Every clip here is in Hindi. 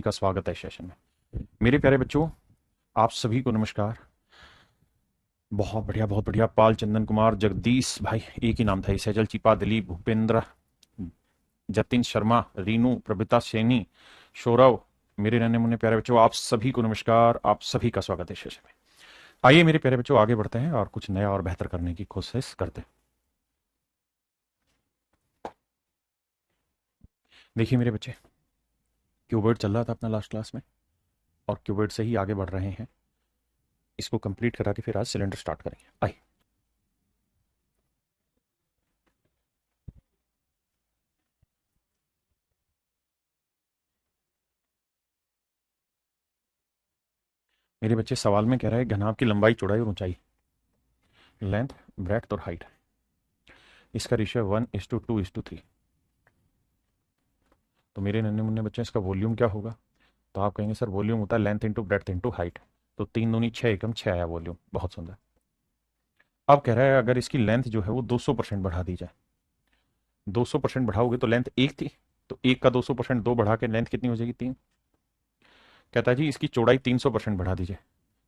का स्वागत है सेशन में। मेरे प्यारे बच्चों, आप सभी को नमस्कार। बहुत बढ़िया। पाल, चंदन कुमार, जगदीश भाई, एक ही नाम था, सैजल, चिपा, दिलीप, भूपेंद्र, जतिन शर्मा, रीनू, प्रभिता सैनी, सौरव, मेरे नन्हे मुन्ने प्यारे बच्चों, आप सभी को नमस्कार। आप सभी का स्वागत है सेशन में। आइए मेरे प्यारे बच्चों, आगे बढ़ते हैं और कुछ नया और बेहतर करने की कोशिश करते हैं। देखिए मेरे बच्चे, क्यूबर्ड चल रहा था अपना लास्ट क्लास में, और क्यूबर्ड से ही आगे बढ़ रहे हैं। इसको कंप्लीट करा के फिर आज सिलेंडर स्टार्ट करेंगे। आइए। मेरे बच्चे, सवाल में कह रहा है घनाभ की लंबाई, चौड़ाई और ऊंचाई, लेंथ, ब्रेड्थ और हाइट, इसका रेशियो 1:2:3। तो मेरे नन्हे मुन्ने बच्चे, इसका वॉल्यूम क्या होगा? तो आप कहेंगे सर वॉल्यूम होता है length into breadth into height. तो 3×2=6, एकम 6 आया वॉल्यूम। बहुत सुंदर। अब कह रहा है अगर इसकी लेंथ जो है वो 200% बढ़ा दी जाए। 200% बढ़ाओगे तो लेंथ 1 थी, तो 1 का 200%, 2 बढ़ा के लेंथ कितनी हो जाएगी? 3। कहता है जी इसकी चौड़ाई 300% बढ़ा दीजिए।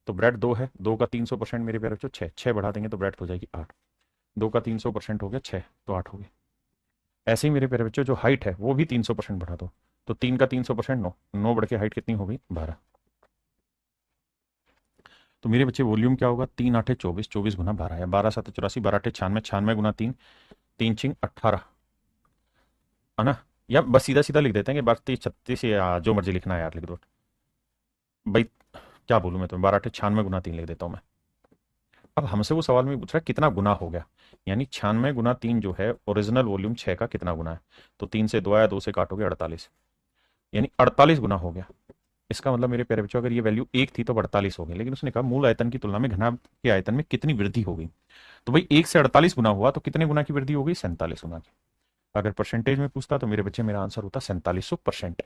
तो ब्रेड 2 है, 2 का 300% मेरे प्यारे बच्चों 6, 6 बढ़ा देंगे तो ब्रेड हो जाएगी 8। 2 का 300% हो गया 6, तो 8 हो गया। ऐसे ही मेरे प्यारे बच्चों जो हाइट है वो भी 300% बढ़ा दो। तो 3 का 300% 9, 9 बढ़ के हाइट कितनी हो गई? 12। तो मेरे बच्चे वॉल्यूम क्या होगा? 3×8=24, 24×12 या 12×7=84, 12×8=96, 96×3, 3×6=18, है ना? या बस सीधा सीधा लिख देते हैं कि 32, 36, या जो मर्जी लिखना है यार लिख दो भाई। क्या बोलूं मैं तुम्हें, 12×8=96×3 लिख देता हूं मैं। अब हमसे वो सवाल में पूछ रहा है कितना गुना हो गया, यानी 96×3 जो है ओरिजिनल वॉल्यूम 6 का कितना गुना है। तो 3 से 2 आया, 2 से काटोगे 48, यानी 48 गुना हो गया। इसका मतलब मेरे प्यारे बच्चों, अगर ये वैल्यू 1 थी तो 48 हो गई, लेकिन उसने कहा मूल आयतन की तुलना में घनाभ के आयतन में कितनी वृद्धि हो गई। तो भाई 1 से 48 गुना हुआ तो कितने गुना की वृद्धि हो गई? 47 गुना की। अगर परसेंटेज में पूछता तो मेरे बच्चे मेरा आंसर होता 4700%।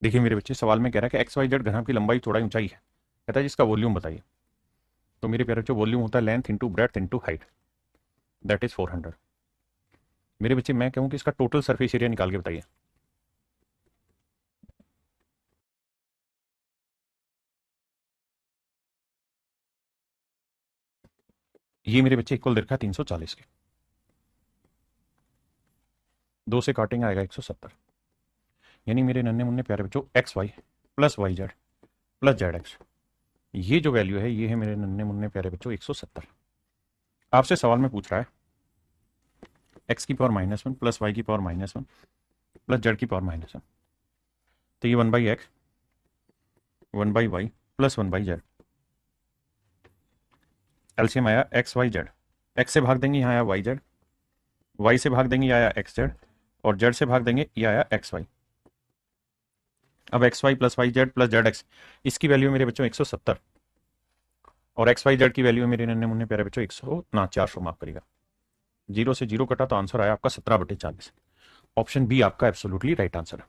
देखिए मेरे बच्चे, सवाल में कह रहा है कि एक्स वाई जेड घनाभ की लंबाई, चौड़ाई, ऊंचाई है। कहता है जिसका वॉल्यूम बताइए। तो मेरे प्यारे बच्चों, वॉल्यूम होता है length into breadth into height, that is 400। मेरे बच्चे मैं कहूं कि इसका टोटल सरफेस एरिया निकाल के बताइए। ये मेरे बच्चे इक्वल देखा 340 के। 2 से काटेंगे आएगा 170, यानी मेरे नन्हे मुन्ने प्यारे बच्चों x y plus y z plus z x, ये जो वैल्यू है ये है मेरे नन्हे मुन्ने प्यारे बच्चों 170। आपसे सवाल में पूछ रहा है x⁻⁻1 plus y⁻⁻1 plus z⁻⁻1। तो ये 1/x 1/y plus 1/z। LCM आया एक्स वाई जेड, एक्स से भाग देंगे यहाँ आया वाई जेड, वाई से भाग देंगे ये आया एक्स जेड, और जेड से भाग देंगे ये आया एक्स वाई। अब x y plus y z plus z x, इसकी वैल्यू मेरे बच्चों 170, और एक्स वाई जेड की वैल्यू मेरे नन्हे मुन्ने प्यारे बच्चों 100 ना 400, माफ करिएगा, 0 से 0 कटा तो आंसर आया आपका 17/40। ऑप्शन बी आपका एब्सोल्युटली राइट आंसर है।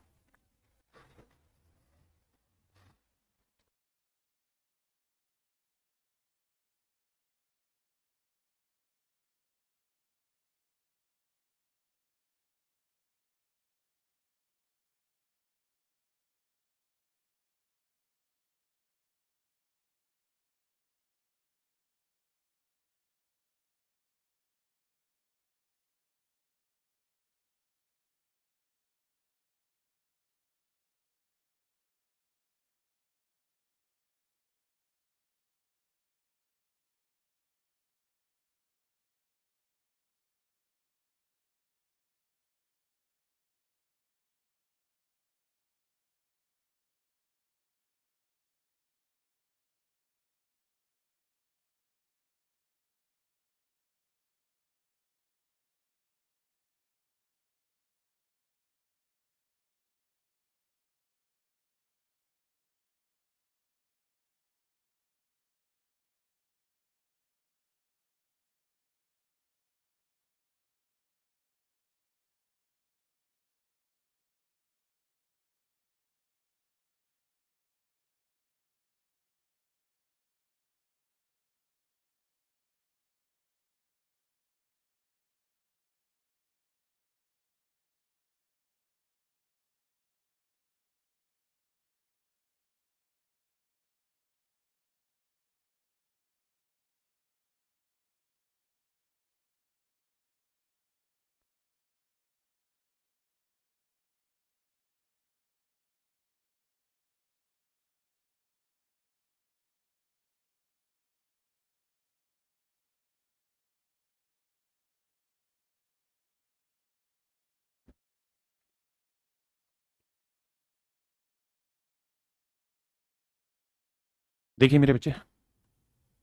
देखिए मेरे बच्चे,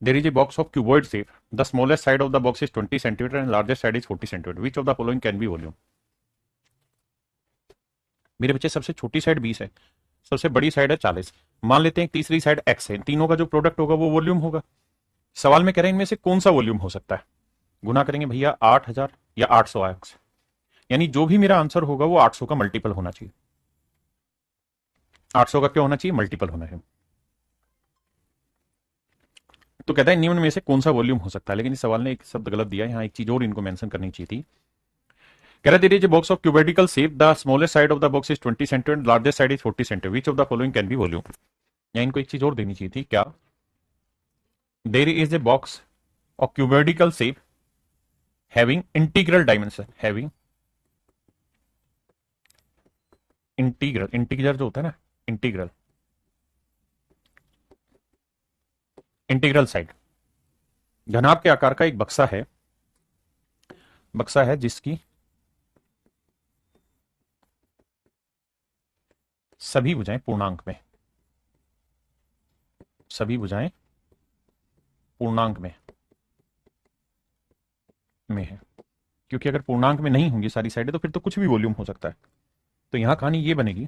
there is a box of cuboid shape. The smallest side of the box is 20 centimeter and largest side is 40 centimeter. Which of the following can be volume? मेरे बच्चे सबसे छोटी साइड 20 है, सबसे बड़ी साइड है 40, मान लेते हैं तीसरी साइड x है, तीनों का जो प्रोडक्ट होगा वो वॉल्यूम होगा। सवाल में कह रहे हैं इनमें से कौन सा वॉल्यूम हो सकता है। गुना करेंगे भैया 8000 या 800 एक्स, यानी जो भी मेरा आंसर होगा वो 800 का मल्टीपल होना चाहिए। 800 का क्या होना चाहिए, मल्टीपल होना है। तो कहता है निम्न में से कौन सा वॉल्यूम हो सकता है, लेकिन इस सवाल ने एक शब्द गलत दिया है, यहाँ एक चीज और इनको मेंशन करनी चाहिए थी। कह रहा है box of cuboidal shape, the smallest side of the box is 20 centimetre, largest side is 40 centimetre, which of the following can be volume. या इनको एक चीज और देनी चाहिए थी, क्या there is a box of cuboidal shape having integral dimension, having integral, integral जो होता है ना, इंटीग्रल, इंटीग्रल साइड, घनाभ के आकार का एक बक्सा है, बक्सा है जिसकी सभी भुजाएं पूर्णांक में, सभी भुजाएं पूर्णांक में है, क्योंकि अगर पूर्णांक में नहीं होंगी सारी साइडें तो फिर तो कुछ भी वॉल्यूम हो सकता है। तो यहां कहानी ये बनेगी,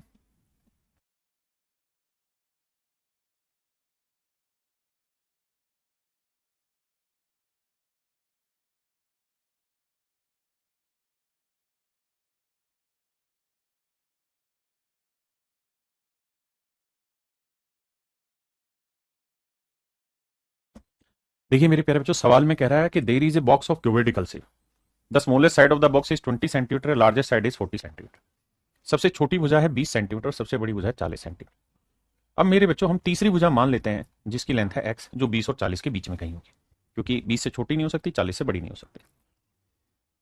देखिए मेरे प्यारे बच्चों, सवाल में कह रहा है कि there is a box of cuboidal shape, the smallest side of the box is 20 centimetre, largest side is 40 centimetre. सबसे छोटी भुजा है 20 सेंटीमीटर, सबसे बड़ी भुजा है 40 सेंटीमीटर। अब मेरे बच्चों हम तीसरी भुजा मान लेते हैं जिसकी लेंथ है एक्स, जो 20 और 40 के बीच में कहीं होगी, क्योंकि 20 से छोटी नहीं हो सकती, 40 से बड़ी नहीं हो सकती,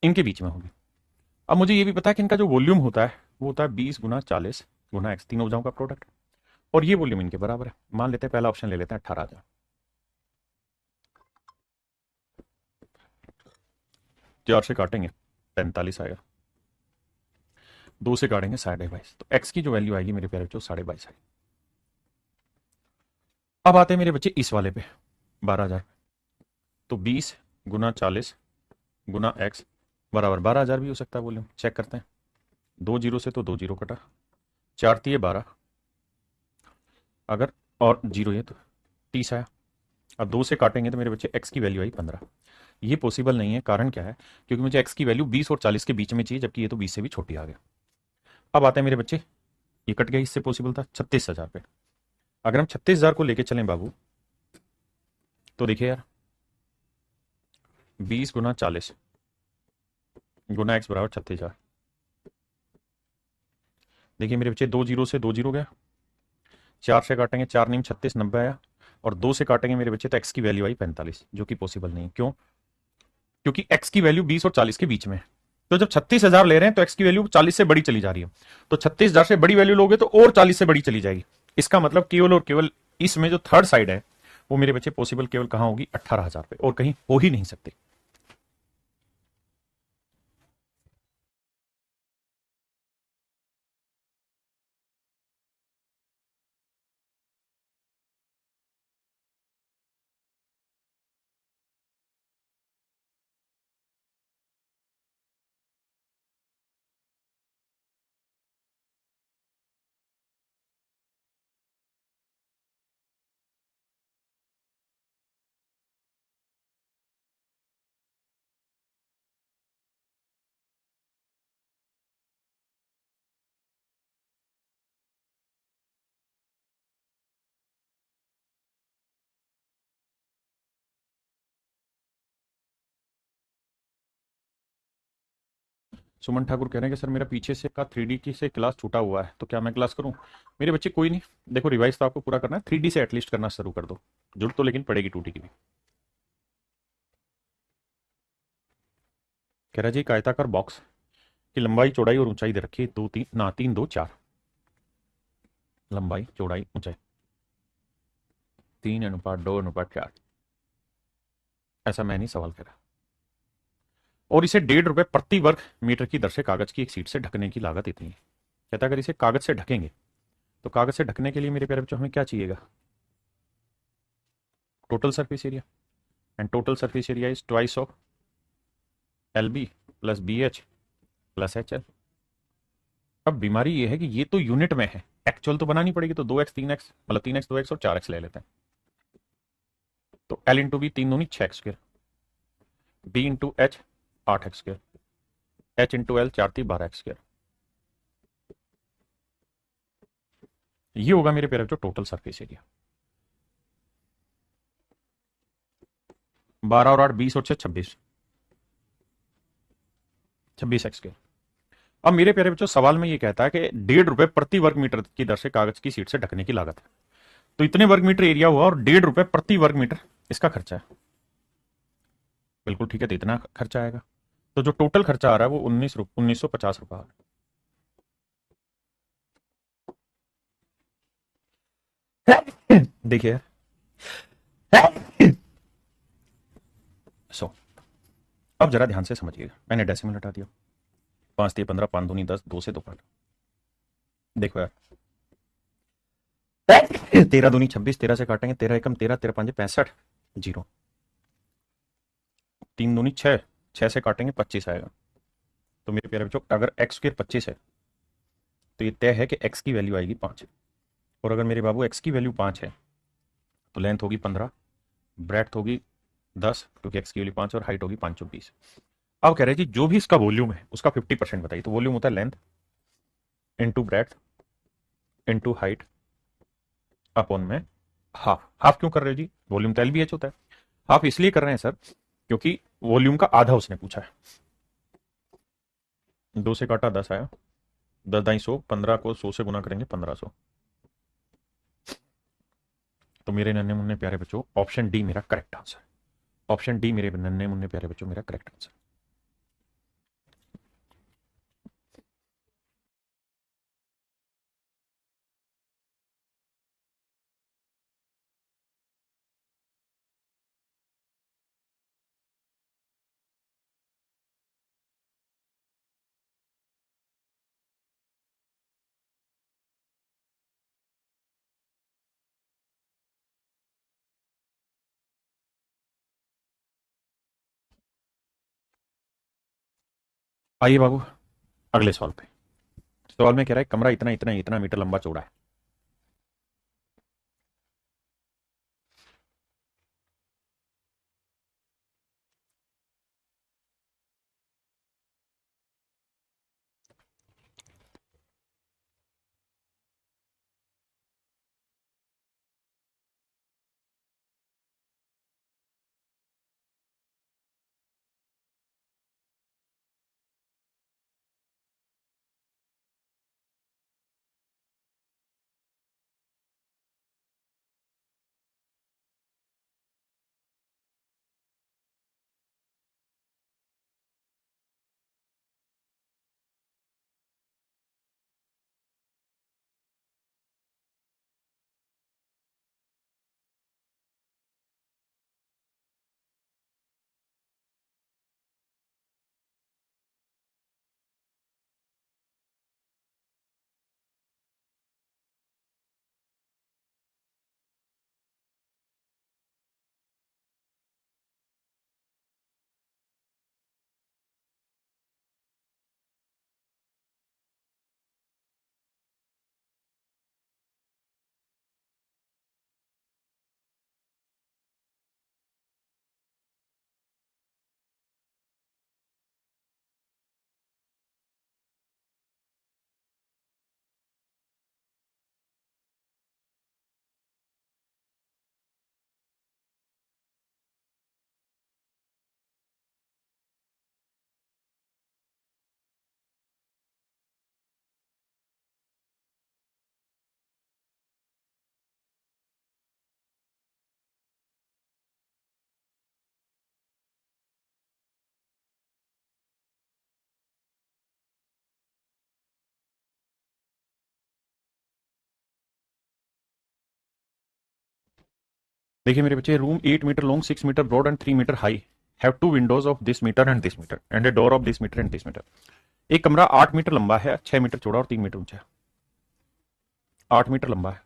इनके बीच में होगी। अब मुझे ये भी पता है कि इनका जो वॉल्यूम होता है वो होता है 20 गुना 40 गुना एक्स, तीनों भुजाओं का प्रोडक्ट, और ये वॉल्यूम इनके बराबर है। मान लेते हैं पहला ऑप्शन ले लेते हैं 18,000, 4 से काटेंगे 45 आएगा, 2 से काटेंगे 22.5, तो एक्स की जो वैल्यू आएगी मेरे प्यारे बच्चों 22.5 आएगी। अब आते हैं मेरे बच्चे इस वाले पे 12,000, तो 20 गुना 40 गुना एक्स बराबर 12,000 भी हो सकता है वॉल्यूम। चेक करते हैं, 2 जीरो से तो 2 जीरो कटा, 4 तिये 12, अगर और जीरो ये तो 30 आया। अब 2 से काटेंगे तो मेरे बच्चे x की वैल्यू आई 15। ये पॉसिबल नहीं है, कारण क्या है? क्योंकि मुझे x की वैल्यू 20 और 40 के बीच में चाहिए, जबकि ये तो 20 से भी छोटी आ गया। अब आते हैं मेरे बच्चे, ये कट गया, इससे पॉसिबल था 36,000 पे। अगर हम 36,000 को लेके चलें बाबू, तो देखिए यार, 20 गुना 40 गुना x बराबर 36,000। देखिए मेरे बच्चे, 2 जीरो से 2 जीरो गया, 4 से काटेंगे 4 नीम 36, 90 आया। और 2 से काटेंगे मेरे बच्चे तो x की वैल्यू आई 45, जो कि पॉसिबल नहीं। क्यों? क्योंकि x की वैल्यू 20 और 40 के बीच में है। तो जब 36,000 ले रहे हैं तो x की वैल्यू 40 से बड़ी चली जा रही है। तो 36,000 से बड़ी वैल्यू लोगे तो और 40 से बड़ी चली जाएगी। इसका मतलब केवल और केवल इसमें जो थर्ड साइड है, वो मेरे बच्चे पॉसिबल केवल कहां होगी? 18,000 पे, और कहीं हो ही नहीं सकती। सुमन ठाकुर कह रहे हैं कि सर मेरा पीछे से का 3D की से क्लास छूटा हुआ है, तो क्या मैं क्लास करूं? मेरे बच्चे कोई नहीं, देखो रिवाइज तो आपको पूरा करना है, 3D से एटलीस्ट करना शुरू कर दो। जरूरत तो लेकिन पड़ेगी 2D की भी। कह रहा जी, एक आयताकार बॉक्स की लंबाई चौड़ाई और ऊंचाई दे रखी है, 3 2 4। लंबाई चौड़ाई ऊंचाई 3:2:4। ऐसा मैं नहीं सवाल करा। और इसे 1.5 रुपए प्रति वर्ग मीटर की दर से कागज की एक सीट से ढकने की लागत इतनी है। कहता है अगर इसे कागज से ढकेंगे, तो कागज से ढकने के लिए मेरे प्यारे बच्चों हमें क्या चाहिएगा? Total surface area. And total surface area is twice of l b plus b h plus h l. अब बीमारी ये है कि ये तो यूनिट में है, एक्चुअल तो बनानी पड़ेगी। तो 2x 3x, मतलब 3x 2x और 4x ले लेते हैं। तो एल इंटू बी 3 दूनी 6x², b into h 8x², h into l 4 3 12x²। ये होगा मेरे प्यारे बच्चों टोटल सरफेस एरिया। 12 और 8 20 और 6 26, 26x²। अब मेरे प्यारे बच्चों, सवाल में ये कहता है कि 1.5 रुपए प्रति वर्ग मीटर की दर से कागज की सीट से ढकने की लागत है। तो इतने वर्ग मीटर एरिया हुआ और 1.5 रुपए प्रति वर्ग मीटर इसका खर्चा है। बिल्कुल ठीक है, तो इतना खर्चा आएगा। तो जो टोटल खर्चा आ रहा है वो 1950 रुपए आ रहा है। देखिए सो, अब जरा ध्यान से समझिएगा, मैंने डेसिमल हटा दिया। 5 3 15, 5 दूनी 10, 2 से 2 काट। देखो यार, 13 दूनी 26, 13 से काटेंगे 13 एकम 13, 13 5 65, जीरो। 3 दूनी 6, 6 से काटेंगे 25 आएगा। तो मेरे प्यारे बच्चों, अगर x² 25 है, तो ये तय है कि x की वैल्यू आएगी 5। और अगर मेरे बाबू x की वैल्यू 5 है, तो लेंथ होगी 15, ब्रेथ होगी 10, क्योंकि x की वैल्यू 5, और हाइट होगी 5 20। अब कह रहे हैं जी, जो भी इसका वॉल्यूम है उसका 50% बताइए। तो वॉल्यूम होता है length into breadth into height upon में हाफ। हाफ क्यों कर रहे हो जी? वॉल्यूम तो एलबीएच होता है। हाफ इसलिए कर रहे हैं सर, क्योंकि वॉल्यूम का आधा उसने पूछा है। 2 से काटा 10 आया, 10 दाई 100, 15 को 100 से गुना करेंगे 1500। तो मेरे नन्हे मुन्ने प्यारे बच्चों, ऑप्शन डी मेरा करेक्ट आंसर। ऑप्शन डी मेरे नन्हे मुन्ने प्यारे बच्चों मेरा करेक्ट आंसर। आइए बाबू अगले सवाल पे। सवाल में कह रहा है कमरा इतना इतना इतना मीटर लंबा चौड़ा है। देखिए मेरे बच्चे, room 8 metre long, 6 metre broad and 3 metre high, have two windows of this metre and this metre and a door of this metre and this metre. एक कमरा 8 मीटर लंबा है, 6 मीटर चौड़ा और 3 मीटर ऊंचा है। 8 मीटर लंबा है,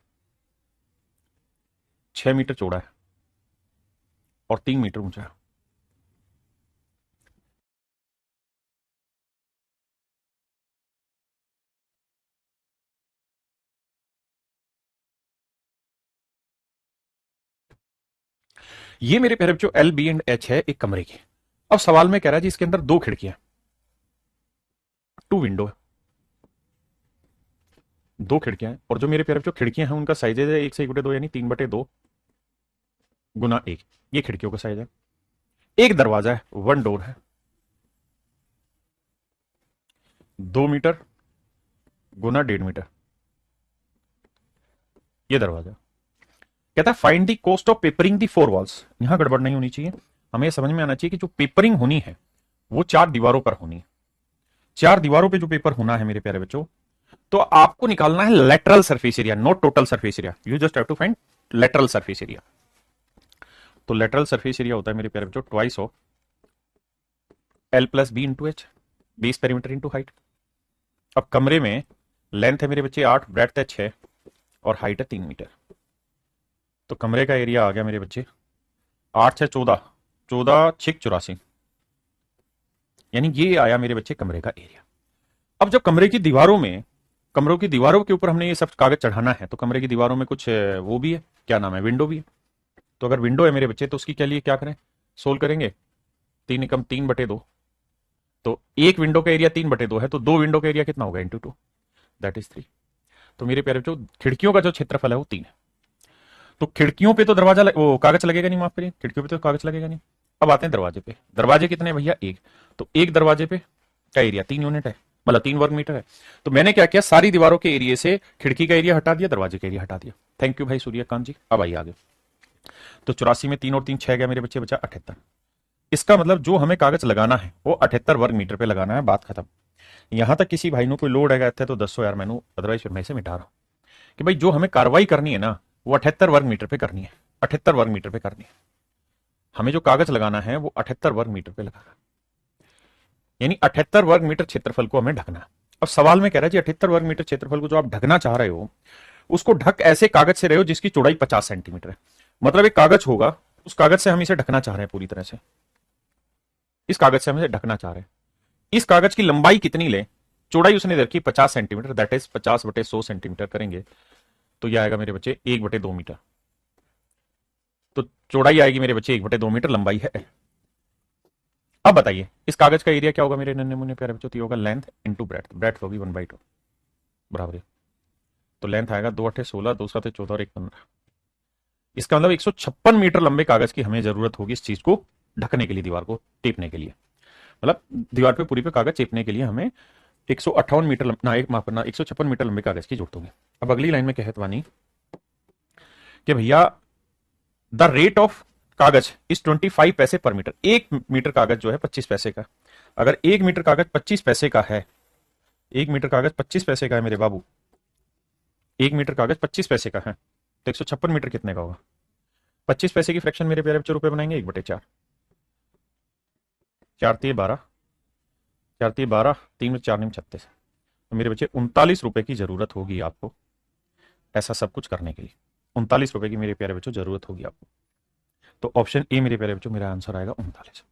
6 मीटर चौड़ा है और 3 मीटर ऊंचा है। ये मेरे प्यारे बच्चों एल बी एंड एच है एक कमरे की। अब सवाल में कह रहा है जी इसके अंदर दो खिड़कियां, टू विंडो है, दो खिड़कियां हैं, और जो मेरे प्यारे बच्चों खिड़कियां हैं उनका साइज है 1/2 यानी 3/2 × 1। ये खिड़कियों का साइज है। एक दरवाजा है, वन डोर है, 2 मीटर गुना 1.5 मीटर, ये दरवाजा। कहता है find the cost of papering the 4 walls. यहां गड़बड़ नहीं होनी चाहिए, हमें यह समझ में आना चाहिए कि जो पेपरिंग होनी है वो 4 दीवारों पर होनी है। 4 दीवारों पे जो पेपर होना है मेरे प्यारे बच्चों, तो आपको निकालना है lateral surface area, not total surface area. You just have to find lateral surface area. तो लेटरल सरफेस एरिया होता है मेरे प्यारे बच्चों twice of l plus b into h, base perimeter into height. अब कमरे में लेंथ है मेरे बच्चे 8, ब्रेड्थ है 6 और हाइट है 3 मीटर। तो कमरे का एरिया आ गया मेरे बच्चे 8 6 14, 14 6 84, यानी ये आया मेरे बच्चे कमरे का एरिया। अब जब कमरे की दीवारों में, कमरों की दीवारों के ऊपर हमने ये सब कागज चढ़ाना है, तो कमरे की दीवारों में कुछ वो भी है, क्या नाम है, विंडो भी है। तो अगर विंडो है मेरे बच्चे तो उसकी क्या लिए क्या करें, सोल्व करेंगे। 3 × 3/2, तो एक विंडो का एरिया 3/2 है, तो दो विंडो का एरिया कितना होगा, × 2, दैट इज 3। तो मेरे प्यारे बच्चों खिड़कियों का जो क्षेत्रफल है वो 3 है। तो खिड़कियों पे तो वो कागज लगेगा नहीं, माफ करिए, खिड़कियों पे तो कागज लगेगा नहीं। अब आते हैं दरवाजे पे। दरवाजे कितने भैया, एक। तो एक दरवाजे पे का एरिया 3 यूनिट है, मतलब 3 वर्ग मीटर है। तो मैंने क्या किया, सारी दीवारों के एरिया से खिड़की का एरिया हटा दिया, दरवाजे का एरिया हटा दिया। थैंक यू भाई सूर्यकांत जी। अब आइए आगे। तो 84 में 3 और 3 6 गया मेरे बच्चे, बचा 78। इसका मतलब जो हमें कागज लगाना है वो 78 वर्ग मीटर पे लगाना है, बात खत्म। यहां तक किसी भाई ने कोई लोड है कहते तो 10 यार मैनू, अदरवाइज फिर मैं इसे मिटा रहा हूं कि भाई जो हमें कार्रवाई करनी है ना वो 78 वर्ग मीटर पे करनी है, 78 वर्ग मीटर पे करनी है। हमें जो कागज लगाना है वो 78 वर्ग मीटर पे लगाना है, यानी 78 वर्ग मीटर क्षेत्रफल को हमें ढकना है। अब सवाल में कह रहा है जी 78 वर्ग मीटर क्षेत्रफल को जो आप ढकना चाह रहे हो उसको ढक ऐसे कागज से रहे हो जिसकी चौड़ाई 50 सेंटीमीटर है। मतलब एक कागज होगा, उस कागज से हम इसे ढकना चाह रहे हैं पूरी तरह से, इस कागज से हम इसे ढकना चाह रहे हैं। इस कागज की लंबाई कितनी ले, चौड़ाई उसने दे रखी 50 सेंटीमीटर, दैट इज 50/100 सेंटीमीटर करेंगे तो यह आएगा मेरे बच्चे 1/2 मीटर। तो चौड़ाई आएगी मेरे बच्चे 1/2 मीटर, लंबाई है। अब बताइए इस कागज का एरिया क्या होगा मेरे नन्हे मुन्ने प्यारे बच्चों, तो होगा लेंथ इंटू ब्रेथ, ब्रेथ होगी 1/2 बराबर है। तो लेंथ आएगा 2 8 16, 2 7 14 और 1 15। इसका मतलब 156 मीटर लंबे कागज की हमें जरूरत होगी इस चीज को ढकने के लिए, दीवार को टेपने के लिए। मतलब दीवार पे पूरी पे कागज चेपने के लिए हमें 158 मीटर ना, एक माफ करना, 156 मीटर लंबे कागज की जरूरत होगी। अब अगली लाइन में कहत वानी कि भैया द रेट ऑफ कागज इज 25 पैसे पर मीटर। 1 मीटर कागज जो है 25 पैसे का। अगर 1 मीटर कागज 25 पैसे का है, 1 मीटर कागज 25 पैसे का है मेरे बाबू, 1 मीटर कागज 25 पैसे का है, तो 156 मीटर कितने का होगा। 25 पैसे की फ्रैक्शन मेरे प्यारे बच्चे रुपए बनाएंगे 1/4, 4×3 = 12, 4×3 = 12, 3×4 = 36। तो मेरे बच्चे 39 रुपए की जरूरत होगी आपको ऐसा सब कुछ करने के लिए। 39 रुपए की मेरे प्यारे बच्चों जरूरत होगी आपको। तो ऑप्शन ए मेरे प्यारे बच्चों मेरा आंसर आएगा 39।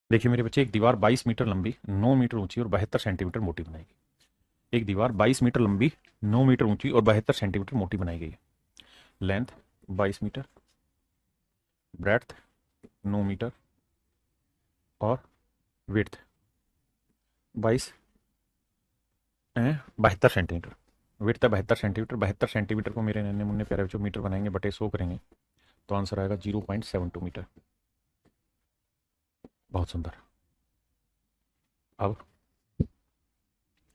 देखिए मेरे बच्चे, एक दीवार 22 मीटर लंबी, 9 मीटर ऊंची और 72 सेंटीमीटर मोटी बनाएगी। एक दीवार 22 मीटर लंबी, 9 मीटर ऊंची और 72 सेंटीमीटर मोटी बनाई गई है। लेंथ 22 मीटर, ब्रेड्थ 9 मीटर और विड्थ 72 सेंटीमीटर। विड्थ है 72 सेंटीमीटर। 72 सेंटीमीटर को मेरे नन्हे मुन्ने प्यारे बच्चों मीटर बनाएंगे, बटे 100 करेंगे तो आंसर आएगा 0.72 मीटर। बहुत सुंदर। अब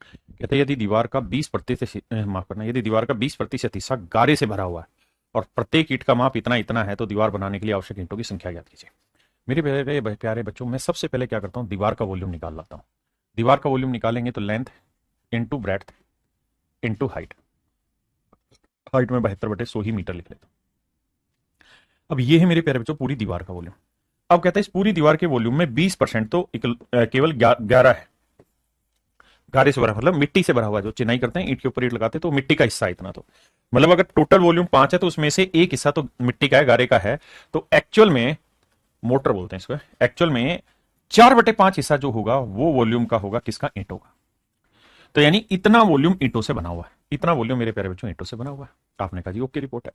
कहते हैं यदि दीवार का 20% माफ करना, यदि दीवार का 20% हिस्सा गारे से भरा हुआ है और प्रत्येक ईंट का माप इतना इतना है तो दीवार बनाने के लिए आवश्यक ईंटों की संख्या ज्ञात कीजिए। मेरे प्यारे प्यारे बच्चों, मैं सबसे पहले क्या करता हूँ, दीवार का वॉल्यूम निकाल लाता हूँ। दीवार का वॉल्यूम निकालेंगे तो length into breadth into height. Height में 72/100 ही मीटर लिख लेता हूँ। अब ये है मेरे प्यारे बच्चों पूरी दीवार का वॉल्यूम। अब कहते हैं इस पूरी दीवार के वॉल्यूम में 20% तो केवल 11 है। गारे से भरा मतलब मिट्टी से भरा हुआ, जो चिनाई करते हैं ईंट के ऊपर ईंट लगाते हैं तो मिट्टी का हिस्सा इतना, तो मतलब अगर टोटल वॉल्यूम 5 है तो उसमें से एक हिस्सा तो मिट्टी का है, गारे का है। तो एक्चुअल में, मोटर बोलते हैं इसको, एक्चुअल में 4/5 हिस्सा जो होगा वो वॉल्यूम का होगा किसका, ईंटों का। तो यानी इतना वॉल्यूम ईंटों से बना हुआ है। इतना वॉल्यूम मेरे प्यारे बच्चों ईंटों से बना हुआ है। आपने कहा जी ओके रिपोर्ट है।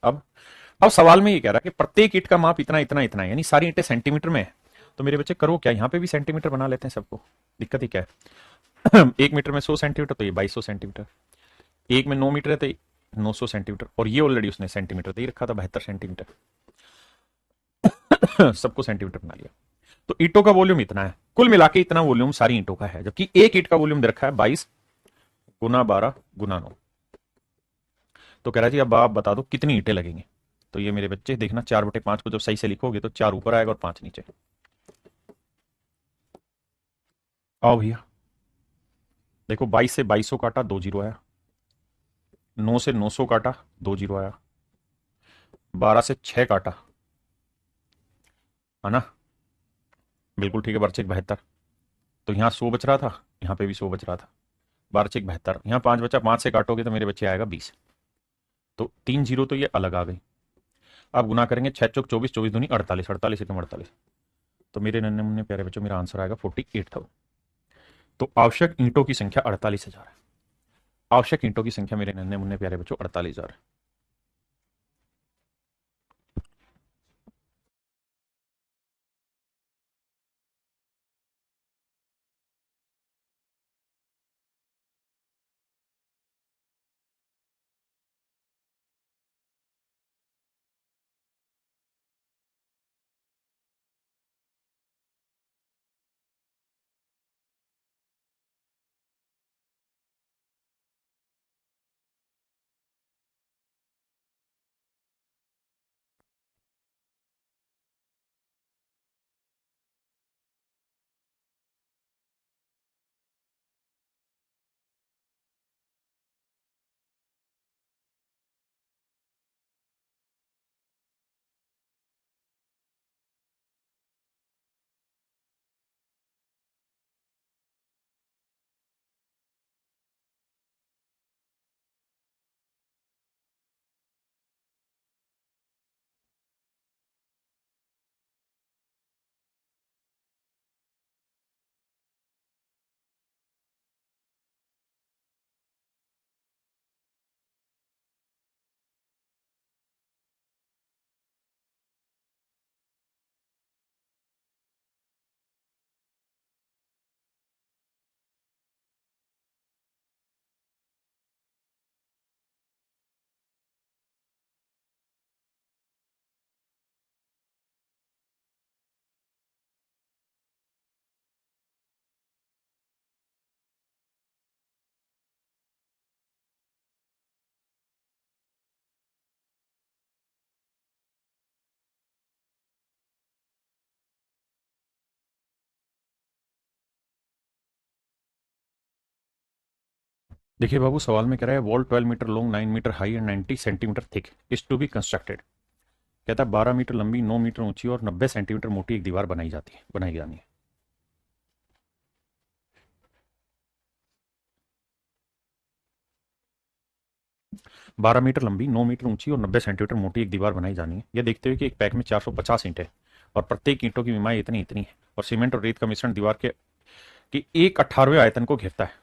अब सवाल में ये कह रहा है कि प्रत्येक ईंट का माप इतना इतना इतना है, यानी सारी ईंटें सेंटीमीटर में है। तो मेरे बच्चे करो क्या, यहां पे भी सेंटीमीटर बना लेते हैं सबको, दिक्कत ही क्या है। 1 मीटर में 100 सेंटीमीटर तो ये 2200 सेंटीमीटर। एक में 9 मीटर है तो 900 सेंटीमीटर, और ये ऑलरेडी उसने सेंटीमीटर दे रखा था 72 सेंटीमीटर। सबको सेंटीमीटर बना लिया। तो ईंटों का वॉल्यूम इतना है, कुल मिला के इतना वॉल्यूम सारी ईंटों का है, जबकि एक ईंट का वॉल्यूम दे रखा है 22 × 12 × 9। तो कह रहा है जी अब आप बता दो कितनी ईंटें लगेंगी। तो ये मेरे बच्चे देखना, 4/5 को जब सही से लिखोगे तो 4 ऊपर आएगा और 5 नीचे। आओ भैया देखो, 22 से 2200 काटा, 2 जीरो आया। 9 से 900 काटा, 2 जीरो आया। 12 से 6 काटा, है ना, बिल्कुल ठीक है, बरचेक 72। तो यहाँ 100 बच रहा था, यहाँ पे भी 100 बच रहा था, 12×6 72। यहाँ 5 बचा, 5 से काटोगे तो मेरे बच्चे आएगा 20। तो 3 जीरो तो ये अलग आ गई। अब गुना करेंगे, 6×4 = 24, 24 दूनी 48, 48 एकम 48। तो मेरे नन्हे मुन्ने प्यारे बच्चों मेरा आंसर आएगा 48,000। तो आवश्यक ईंटों की संख्या 48,000 है। आवश्यक ईंटों की संख्या मेरे नन्हे मुन्ने प्यारे बच्चों 48,000 है। देखिए बाबू, सवाल में कह रहा है wall 12 metre long, 9 metre high and 90 centimetre thick is to be constructed. कहता है 12 मीटर लंबी, 9 मीटर ऊंची और 90 सेंटीमीटर मोटी एक दीवार बनाई जानी है। 12 मीटर लंबी, 9 मीटर ऊंची और 90 सेंटीमीटर मोटी एक दीवार बनाई जानी है। यह देखते हुए कि एक पैक में 450 ईंटें और प्रत्येक ईंटों की लंबाई इतनी इतनी है, और सीमेंट और रेत का मिश्रण दीवार के कि 1/18वें आयतन को घेरता है,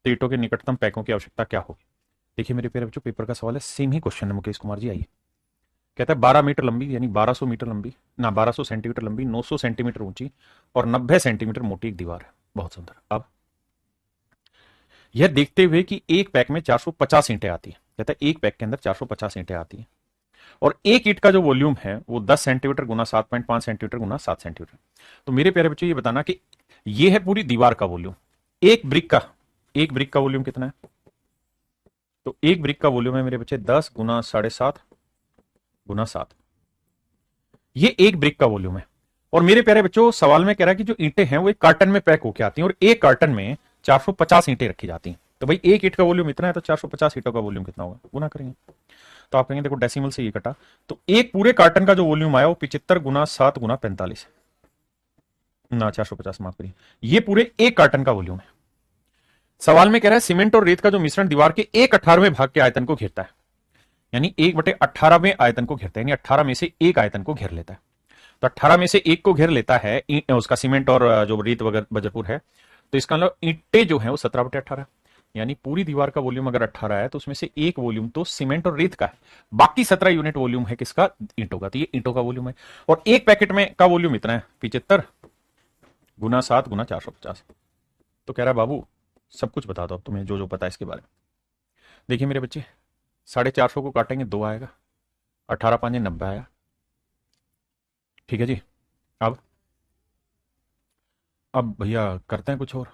तो ईंटों के निकटतम पैकों की आवश्यकता क्या होगी? देखिए मेरे प्यारे बच्चों, पेपर का सवाल है, सेम ही क्वेश्चन है मुकेश कुमार जी। आइए, कहता है 12 मीटर लंबी यानी 1200 मीटर लंबी ना 1200 सेंटीमीटर लंबी, 900 सेंटीमीटर ऊंची और 90 सेंटीमीटर मोटी एक दीवार है। बहुत सुंदर। अब यह देखते हुए कि एक पैक में 450 ईंटें आती है, कहता है एक पैक के अंदर 450 ईंटें आती हैं और एक ईंट का जो वॉल्यूम है वो 10 सेंटीमीटर गुना 7.5 सेंटीमीटर गुना 7 सेंटीमीटर। तो मेरे प्यारे बच्चों ये बताना कि ये है पूरी दीवार का वॉल्यूम, एक ब्रिक का वॉल्यूम कितना है? तो एक ब्रिक का वॉल्यूम है मेरे बच्चे 10 गुना 7.5 गुना 7। ये एक ब्रिक का वॉल्यूम है। और मेरे प्यारे बच्चों सवाल में कह रहा है कि जो ईंटें हैं वो एक कार्टन में पैक होकर आती हैं और एक कार्टन में 450 ईंटें रखी जाती हैं। तो भाई एक ईंट का वॉल्यूम इतना है, तो 450 ईंटों का वॉल्यूम कितना होगा? गुना करेंगे तो आप कहेंगे देखो डेसिमल से ये कटा, तो एक पूरे कार्टन का जो वॉल्यूम आया वो 75 गुना 7 गुना 45 ना 450, माफ करिए, ये पूरे एक कार्टन का वॉल्यूम है। सवाल में कह रहा है सीमेंट और रेत का जो मिश्रण दीवार के 1/18वें भाग के आयतन को घेरता है, यानी 1/18वें आयतन को घेरता है, यानी 18 में से एक आयतन को घेर लेता है। तो 18 में से एक को घेर लेता है उसका सीमेंट और जो रेत वगैरह बजरपुर है, तो इसका मतलब ईंटें जो है वो 17/18, यानी पूरी दीवार का वॉल्यूम अगर 18 है तो उसमें से एक वॉल्यूम तो सीमेंट और रेत का है, बाकी 17 यूनिट वॉल्यूम है किसका? ईंटों का। तो ये ईंटों का वॉल्यूम है और एक पैकेट में का वॉल्यूम इतना है 75 गुना 7 गुना 450। तो कह रहा है बाबू सब कुछ बता दो तुम्हें जो जो पता है इसके बारे में। देखिए मेरे बच्चे 450 को काटेंगे 2 आएगा, 18 5 90 आया, ठीक है जी। अब भैया करते हैं कुछ और,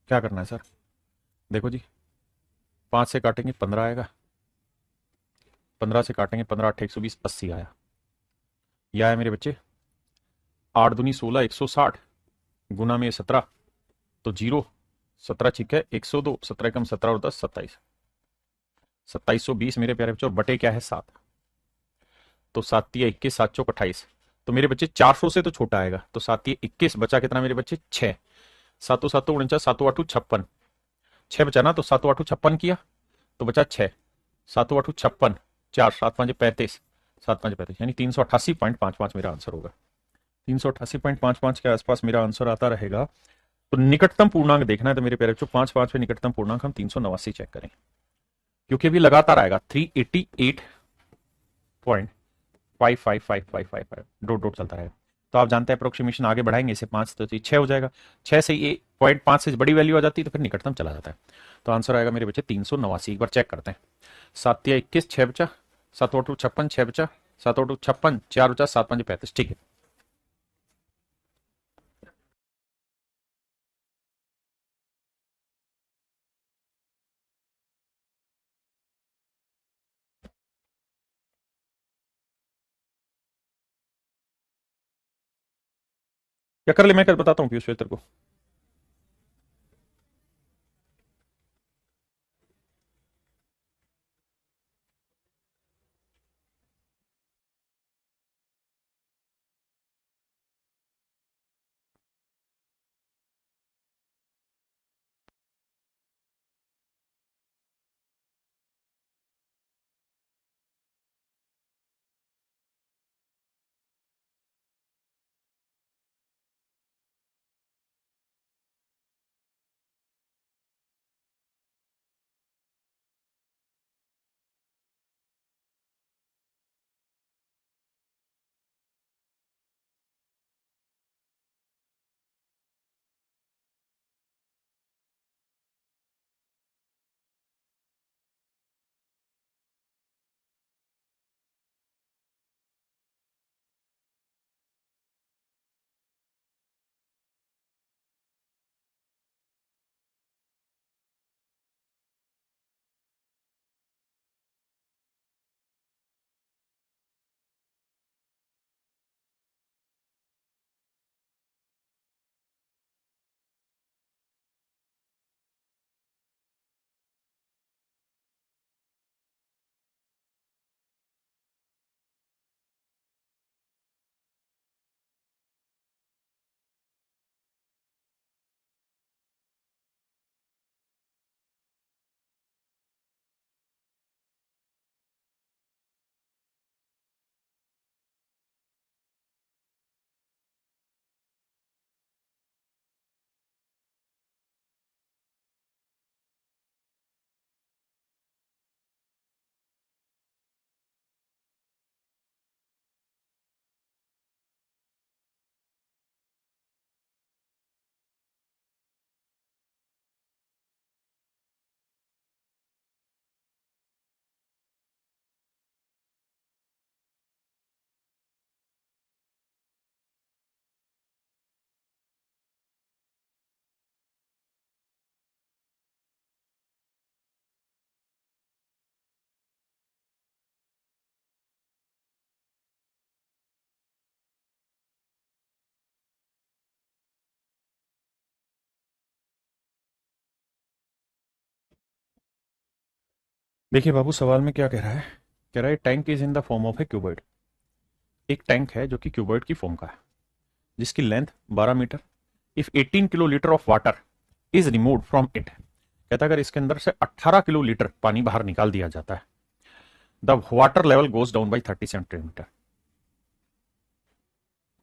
क्या करना है सर? देखो जी 5 से काटेंगे 15 आएगा, 15 से काटेंगे 15 8 120 80 आया। यह है मेरे बच्चे 8 दूनी 16 160 गुना में 17 तो 0, 17 ठीक है 102, 17 कम 17 और 10 27, 2720 मेरे प्यारे बच्चे, और बटे क्या है 7, तो 7 तिया 21 7 चौक 28। तो मेरे बच्चे 400 से तो छोटा आएगा, तो 7 तिया 21 बचा कितना मेरे बच्चे 6, 7 7 49 7 8 56, 6 बचा ना, तो 7 8 56 किया तो बचा 6, 7 8 56, 4 7 5 35, 7 5 35, यानी 388.55 मेरा आंसर होगा। 388.55 के आसपास मेरा आंसर आता रहेगा। तो निकटतम पूर्णांक देखना है तो मेरे प्यारे बच्चों 5 5 पे निकटतम पूर्णांक हम 389 चेक करें, क्योंकि अभी लगातार आएगा 388.55555 डॉट डॉट चलता रहेगा। तो आप जानते हैं अप्रोक्सीमेशन आगे बढ़ाएंगे इसे 5 तो 6 हो जाएगा, 6 से ये 0.5 से बड़ी वैल्यू आ जाती है तो फिर निकटतम चला जाता है। तो आंसर आएगा मेरे बच्चे 389। एक बार चेक करते हैं, 7 या 21 6 बचा, 7 8 56 6 बचा, 7 8 56 4 बचा, 7 5 35, ठीक है। क्या कर ले, मैं कर बताता हूँ पीयूष तेरे को। देखिए बाबू, सवाल में क्या कह रहा है? कह रहा है tank is in the form of a cuboid. एक टैंक है जो कि क्यूबॉइड की फॉर्म का है, जिसकी length 12 metre. If 18 kilo litre of water is remove from it, कहता है अगर इसके अंदर से 18 किलो लीटर पानी बाहर निकाल दिया जाता है, the water level goes down by 30 centimetre.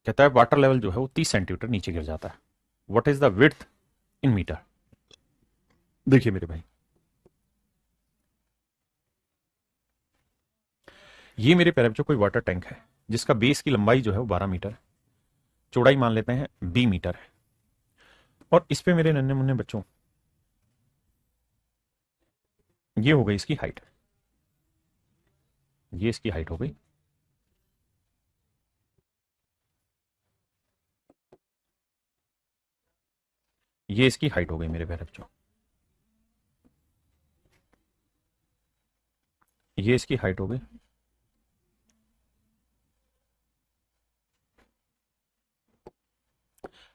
कहता है वाटर लेवल जो है वो 30 सेंटीमीटर नीचे गिर जाता है। What is the width in metre? देखिए मेरे भाई, ये मेरे पैर जो कोई वाटर टैंक है जिसका बेस की लंबाई जो है वो 12 मीटर, चौड़ाई मान लेते हैं 20 मीटर है। और इस पे मेरे नन्हे मुन्ने बच्चों, ये हो गई इसकी हाइट। ये इसकी हाइट हो गई। ये इसकी हाइट हो गई मेरे प्यारे बच्चों। ये इसकी हाइट हो गई।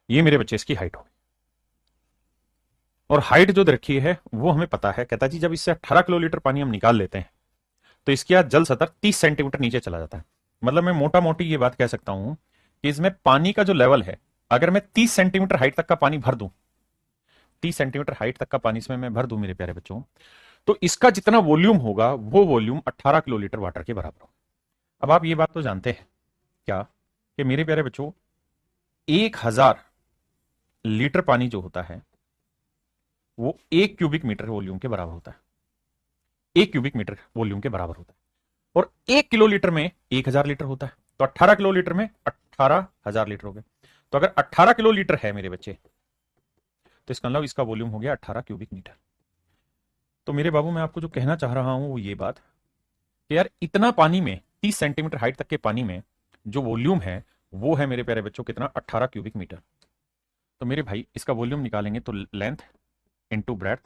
ये मेरे बच्चे इसकी हाइट हो गई। और हाइट जो रखी है वो हमें पता है। कहता जी जब इससे 18 किलो लीटर पानी हम निकाल लेते हैं तो इसकी आज जल सतह 30 सेंटीमीटर नीचे चला जाता है। मतलब मैं मोटा मोटी ये बात कह सकता हूं कि इसमें पानी का जो लेवल है, अगर मैं 30 सेंटीमीटर हाइट तक का पानी भर दूं, 30 सेंटीमीटर हाइट तक का पानी इसमें मैं भर दूं मेरे प्यारे बच्चों, तो इसका जितना वॉल्यूम होगा वो वॉल्यूम 18 किलो लीटर वाटर के बराबर होगा। अब आप ये बात तो जानते हैं क्या, कि मेरे प्यारे बच्चों 1000 लीटर पानी जो होता है वो 1 क्यूबिक मीटर वॉल्यूम के बराबर होता है। 1 क्यूबिक मीटर वॉल्यूम के बराबर होता है। और 1 किलो लीटर में 1000 लीटर होता है। तो 18 किलो लीटर में 18,000 लीटर हो गए। तो अगर 18 किलो लीटर है मेरे बच्चे, तो इसका मतलब इसका वॉल्यूम हो गया 18 क्यूबिक मीटर। तो मेरे बाबू, मैं आपको जो कहना चाह रहा हूं वो ये बात कि यार इतना पानी में, 30 सेंटीमीटर हाइट तक के पानी में जो वॉल्यूम है वो है मेरे प्यारे बच्चों कितना, 18 क्यूबिक मीटर। तो मेरे भाई इसका वॉल्यूम निकालेंगे तो length into breadth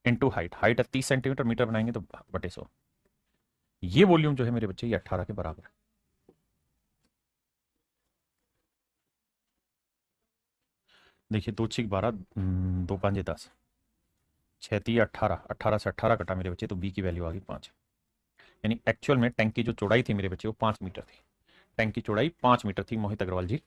into height, height 30 centimetre, metre बनाएंगे तो बटे 100। ये वॉल्यूम जो है मेरे बच्चे ये 18 के बराबर है। देखिए 2 6 12, 2 5 10, 6 3 18, 18 से 18 कटा मेरे बच्चे तो बी की वैल्यू आ गई 5। यानी एक्चुअल में टैंक की जो चौड़ाई थी मेरे बच्चे वो 5 मीटर थी। टैंक की चौड़ाई 5 मीटर थी मोहित अग्रवाल जी।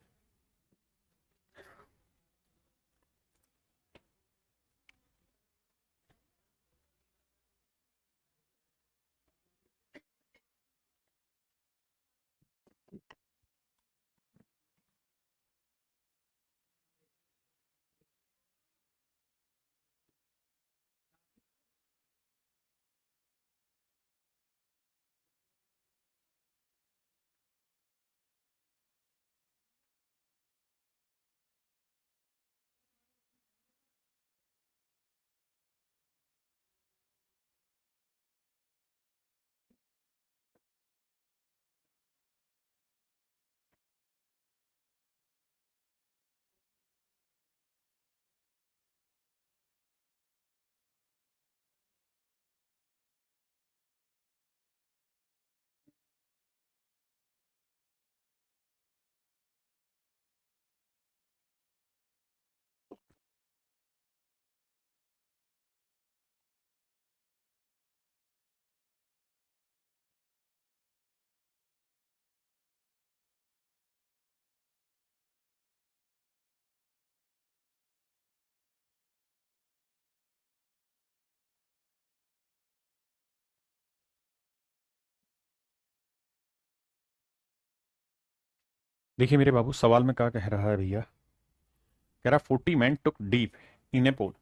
देखिए मेरे बाबू, सवाल में क्या कह रहा है भैया? कह रहा 40 मैन टुक डीप इन ए पोल।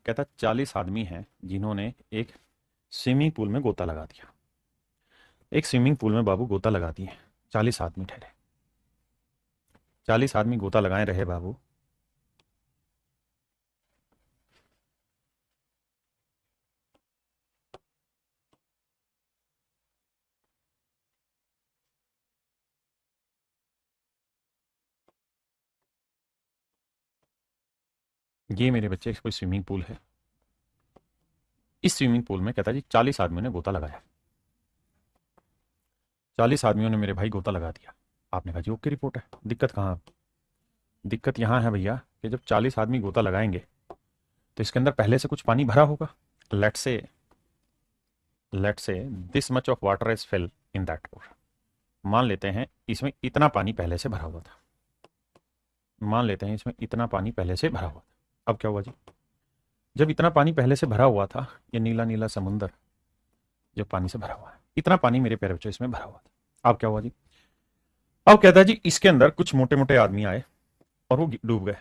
कहता 40 आदमी हैं जिन्होंने एक स्विमिंग पूल में गोता लगा दिया। एक स्विमिंग पूल में बाबू गोता लगा दिए। 40 आदमी ठहरे। 40 आदमी गोता लगाए रहे बाबू। ये मेरे बच्चे कोई स्विमिंग पूल है। इस स्विमिंग पूल में कहता जी 40 आदमियों ने गोता लगाया। 40 आदमियों ने मेरे भाई गोता लगा दिया। आपने कहा जी ओके, रिपोर्ट है, दिक्कत कहाँ? दिक्कत यहाँ है भैया कि जब 40 आदमी गोता लगाएंगे तो इसके अंदर पहले से कुछ पानी भरा होगा। Late say let say this much of water is fill in that pour. मान लेते हैं इसमें इतना पानी पहले से भरा हुआ था। मान लेते हैं इसमें इतना पानी पहले से भरा हुआ था। अब क्या हुआ जी? जब इतना पानी पहले से भरा हुआ था, ये नीला नीला समुंदर जो पानी से भरा हुआ है, इतना पानी मेरे पैर बच्चों इसमें भरा हुआ था। अब क्या हुआ जी? अब कहता है जी इसके अंदर कुछ मोटे मोटे आदमी आए और वो डूब गए।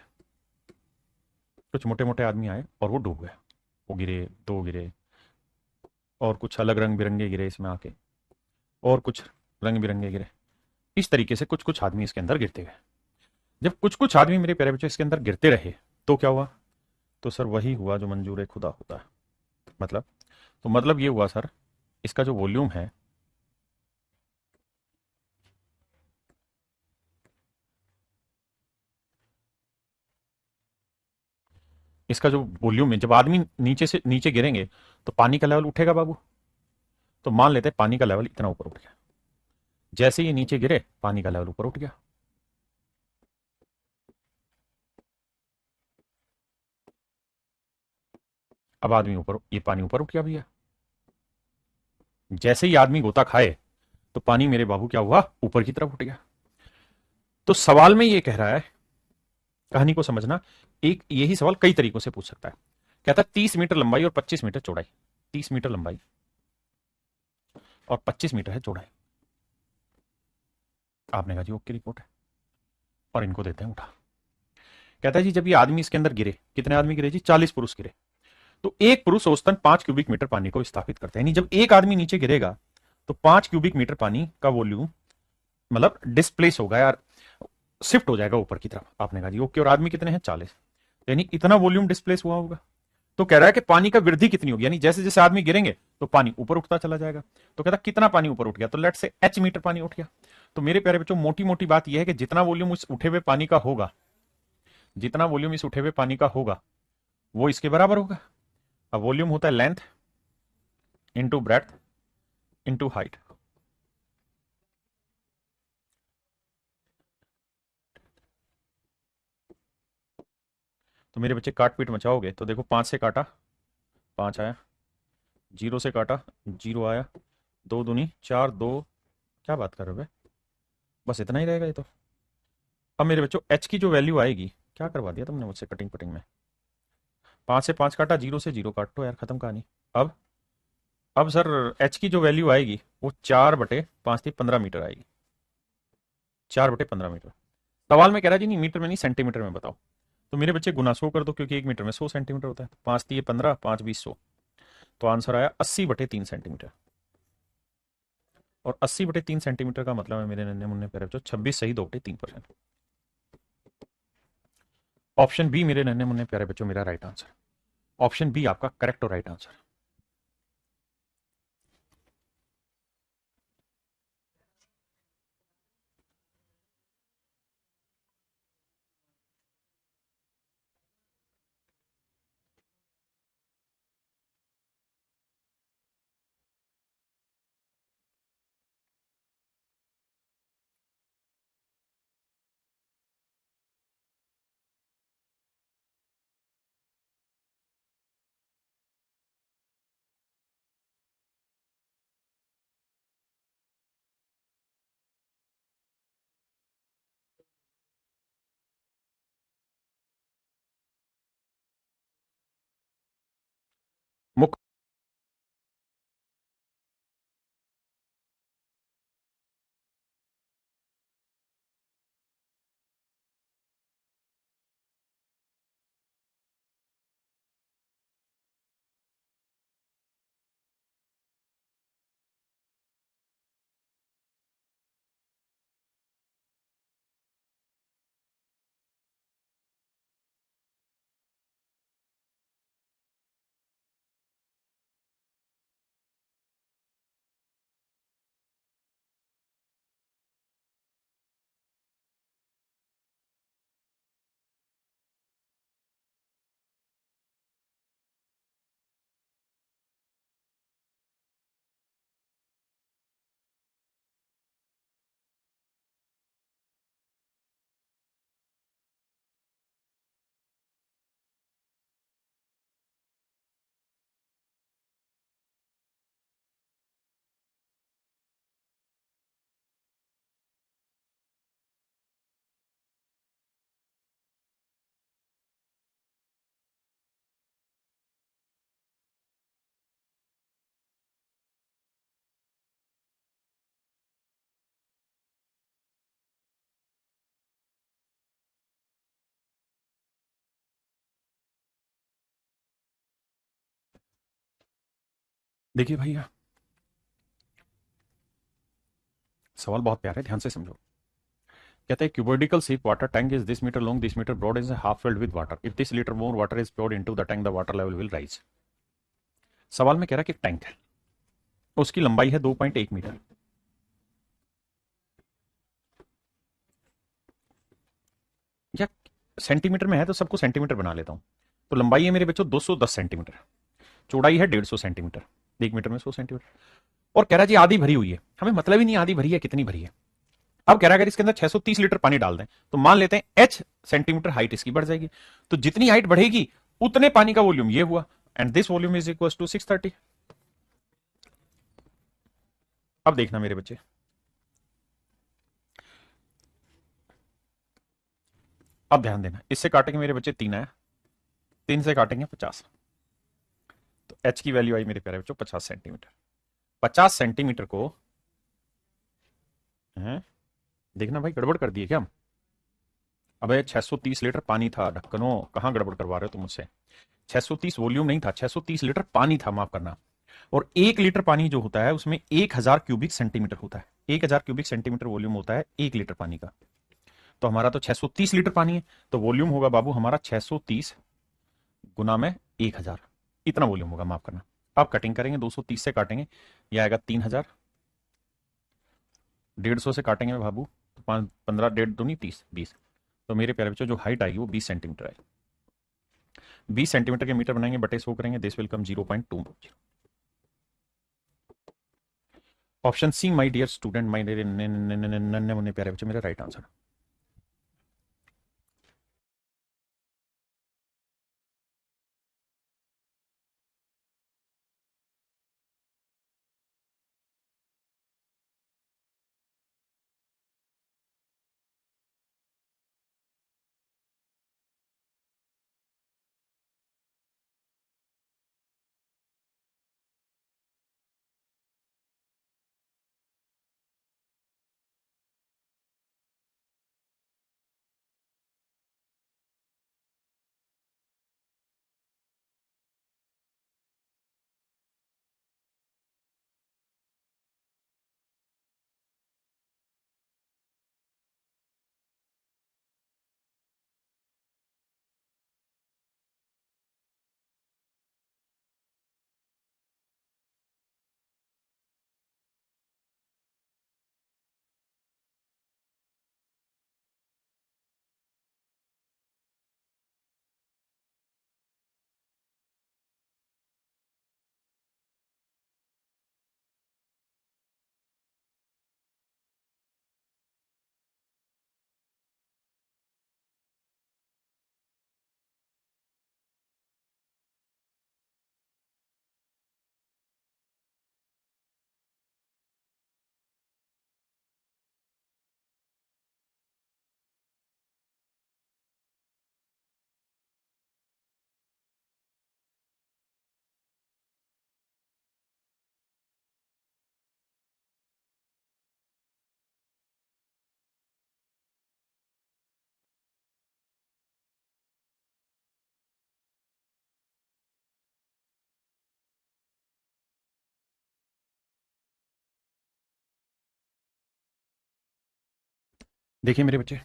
कुछ मोटे मोटे आदमी आए और वो डूब गए। वो गिरे, दो गिरे, और कुछ अलग रंग बिरंगे गिरे इसमें आके, और कुछ रंग बिरंगे गिरे। इस तरीके से कुछ कुछ आदमी इसके अंदर गिरते गए। जब कुछ कुछ आदमी मेरे प्यारे बच्चों इसके अंदर गिरते रहे तो क्या हुआ? तो सर वही हुआ जो मंजूर खुदा होता है। मतलब, तो मतलब ये हुआ सर, इसका जो वॉल्यूम है, इसका जो वॉल्यूम है, जब आदमी नीचे से नीचे गिरेंगे तो पानी का लेवल उठेगा बाबू। तो मान लेते हैं पानी का लेवल इतना ऊपर उठ गया। जैसे ये नीचे गिरे पानी का लेवल ऊपर उठ गया। अब आदमी ऊपर, ये पानी ऊपर उठ गया भैया। जैसे ही आदमी गोता खाए तो पानी मेरे बाबू क्या हुआ? ऊपर की तरफ उठ गया। तो सवाल में ये कह रहा है, कहानी को समझना, एक यही सवाल कई तरीकों से पूछ सकता है। कहता है 30 मीटर लंबाई और 25 मीटर चौड़ाई। 30 मीटर लंबाई और 25 मीटर है चौड़ाई। आपने कहा जी ओके, रिपोर्ट है, और इनको देते हैं उठा। कहता है जी जब ये आदमी इसके अंदर गिरे, कितने आदमी गिरे जी? 40 पुरुष गिरे। तो एक पुरुष औसतन 5 क्यूबिक मीटर पानी को स्थापित करते हैं। यानी जब एक आदमी नीचे गिरेगा तो 5 क्यूबिक मीटर पानी का वॉल्यूम, मतलब डिस्प्लेस होगा यार, शिफ्ट हो जाएगा ऊपर की तरफ। आपने कहा जी ओके, और आदमी कितने हैं? 40। यानी इतना वॉल्यूम डिस्प्लेस हुआ होगा। तो कह रहा है कि पानी का वृद्धि कितनी होगी, यानी जैसे जैसे आदमी गिरेंगे तो पानी ऊपर उठता चला जाएगा। तो कहता कितना पानी ऊपर उठ गया? तो लेट से H मीटर पानी उठ गया। तो मेरे प्यारे बच्चों, मोटी मोटी बात यह है कि जितना वॉल्यूम इस उठे हुए पानी का होगा, जितना वॉल्यूम इस उठे हुए पानी का होगा, वो इसके बराबर होगा। अब वॉल्यूम होता है length into breadth into height. तो मेरे बच्चे काट पीट मचाओगे तो देखो, 5 से काटा 5 आया, 0 से काटा 0 आया, 2 दूनी 4, 2। क्या बात कर रहे हो बे? बस इतना ही रहेगा ये तो। अब मेरे बच्चों एच की जो वैल्यू आएगी, क्या करवा दिया तुमने मुझसे कटिंग पटिंग में? 5 से 5 काटा, 0 से 0 काटो यार, खत्म कहानी। अब अब सर एच की जो वैल्यू आएगी वो 4/5 थी 15 मीटर आएगी। 4/15 मीटर। सवाल में कह रहा है जी नहीं मीटर में नहीं सेंटीमीटर में बताओ। तो मेरे बच्चे गुना 100 कर दो, क्योंकि 1 मीटर में 100 सेंटीमीटर होता है। 5 × 3 = 15, 5 × 20 = 100। तो आंसर आया 80/3 सेंटीमीटर। और 80/3 सेंटीमीटर का मतलब है मेरे नन्हे मुन्ने प्यारे बच्चों 26 सही 2/3%। ऑप्शन बी मेरे नन्हे मुन्ने प्यारे बच्चों मेरा राइट आंसर। ऑप्शन बी आपका करेक्ट और राइट आंसर। मुख देखिए भैया, सवाल बहुत प्यारा है, ध्यान से समझो। कहते हैं cuboidal shape water tank is this metre long, this metre broad, is half filled with water, if this litre more water is poured into the tank the water level will rise. सवाल में कह रहा है कि टैंक है, उसकी लंबाई है 2.1 मीटर, या सेंटीमीटर में है तो सबको सेंटीमीटर बना लेता हूं। तो लंबाई है मेरे बच्चों 210 सेंटीमीटर, चौड़ाई है 150 सेंटीमीटर, 1 मीटर में 100 सेंटीमीटर। और कह रहा है जी आधी भरी हुई है, हमें मतलब ही नहीं आधी भरी है कितनी भरी है। अब कह रहा है अगर इसके अंदर 630 लीटर पानी डाल दें तो मान लेते हैं एच सेंटीमीटर हाइट इसकी बढ़ जाएगी, तो जितनी हाइट बढ़ेगी उतने पानी का वॉल्यूम ये हुआ, and this volume is equal to 630। अब देखना मेरे बच्चे, अब ध्यान देना, इससे काटेंगे मेरे बच्चे 3 आया, 3 से काटेंगे 50, तो एच की वैल्यू आई मेरे प्यारे बच्चों 50 सेंटीमीटर। 50 सेंटीमीटर को है, देखना भाई गड़बड़ कर दिए क्या हम। अबे 630 लीटर पानी था, ढक्कनों कहां गड़बड़ करवा रहे हो तुम मुझसे। 630 वॉल्यूम नहीं था, 630 लीटर पानी था, माफ करना। और 1 लीटर पानी जो होता है उसमें 1000 क्यूबिक सेंटीमीटर होता है, 1000 क्यूबिक सेंटीमीटर वॉल्यूम होता है 1 लीटर पानी का। तो हमारा तो 630 लीटर पानी है, तो वॉल्यूम होगा बाबू हमारा 630 गुना में 1000, इतना वॉल्यूम होगा, माफ करना। अब कटिंग करेंगे, 230 से काटेंगे, यह आएगा 3000, 150 से काटेंगे बाबू तो 15, 1.5 दूनी 30, 20। तो मेरे प्यारे बच्चों जो हाइट आएगी वो 20 सेंटीमीटर आएगी। 20 सेंटीमीटर के मीटर बनाएंगे, बटे 100 करेंगे, this will come 0.2। Option c my dear student, my नन्हे मुन्ने प्यारे बच्चे, मेरा राइट आंसर। देखिए मेरे बच्चे,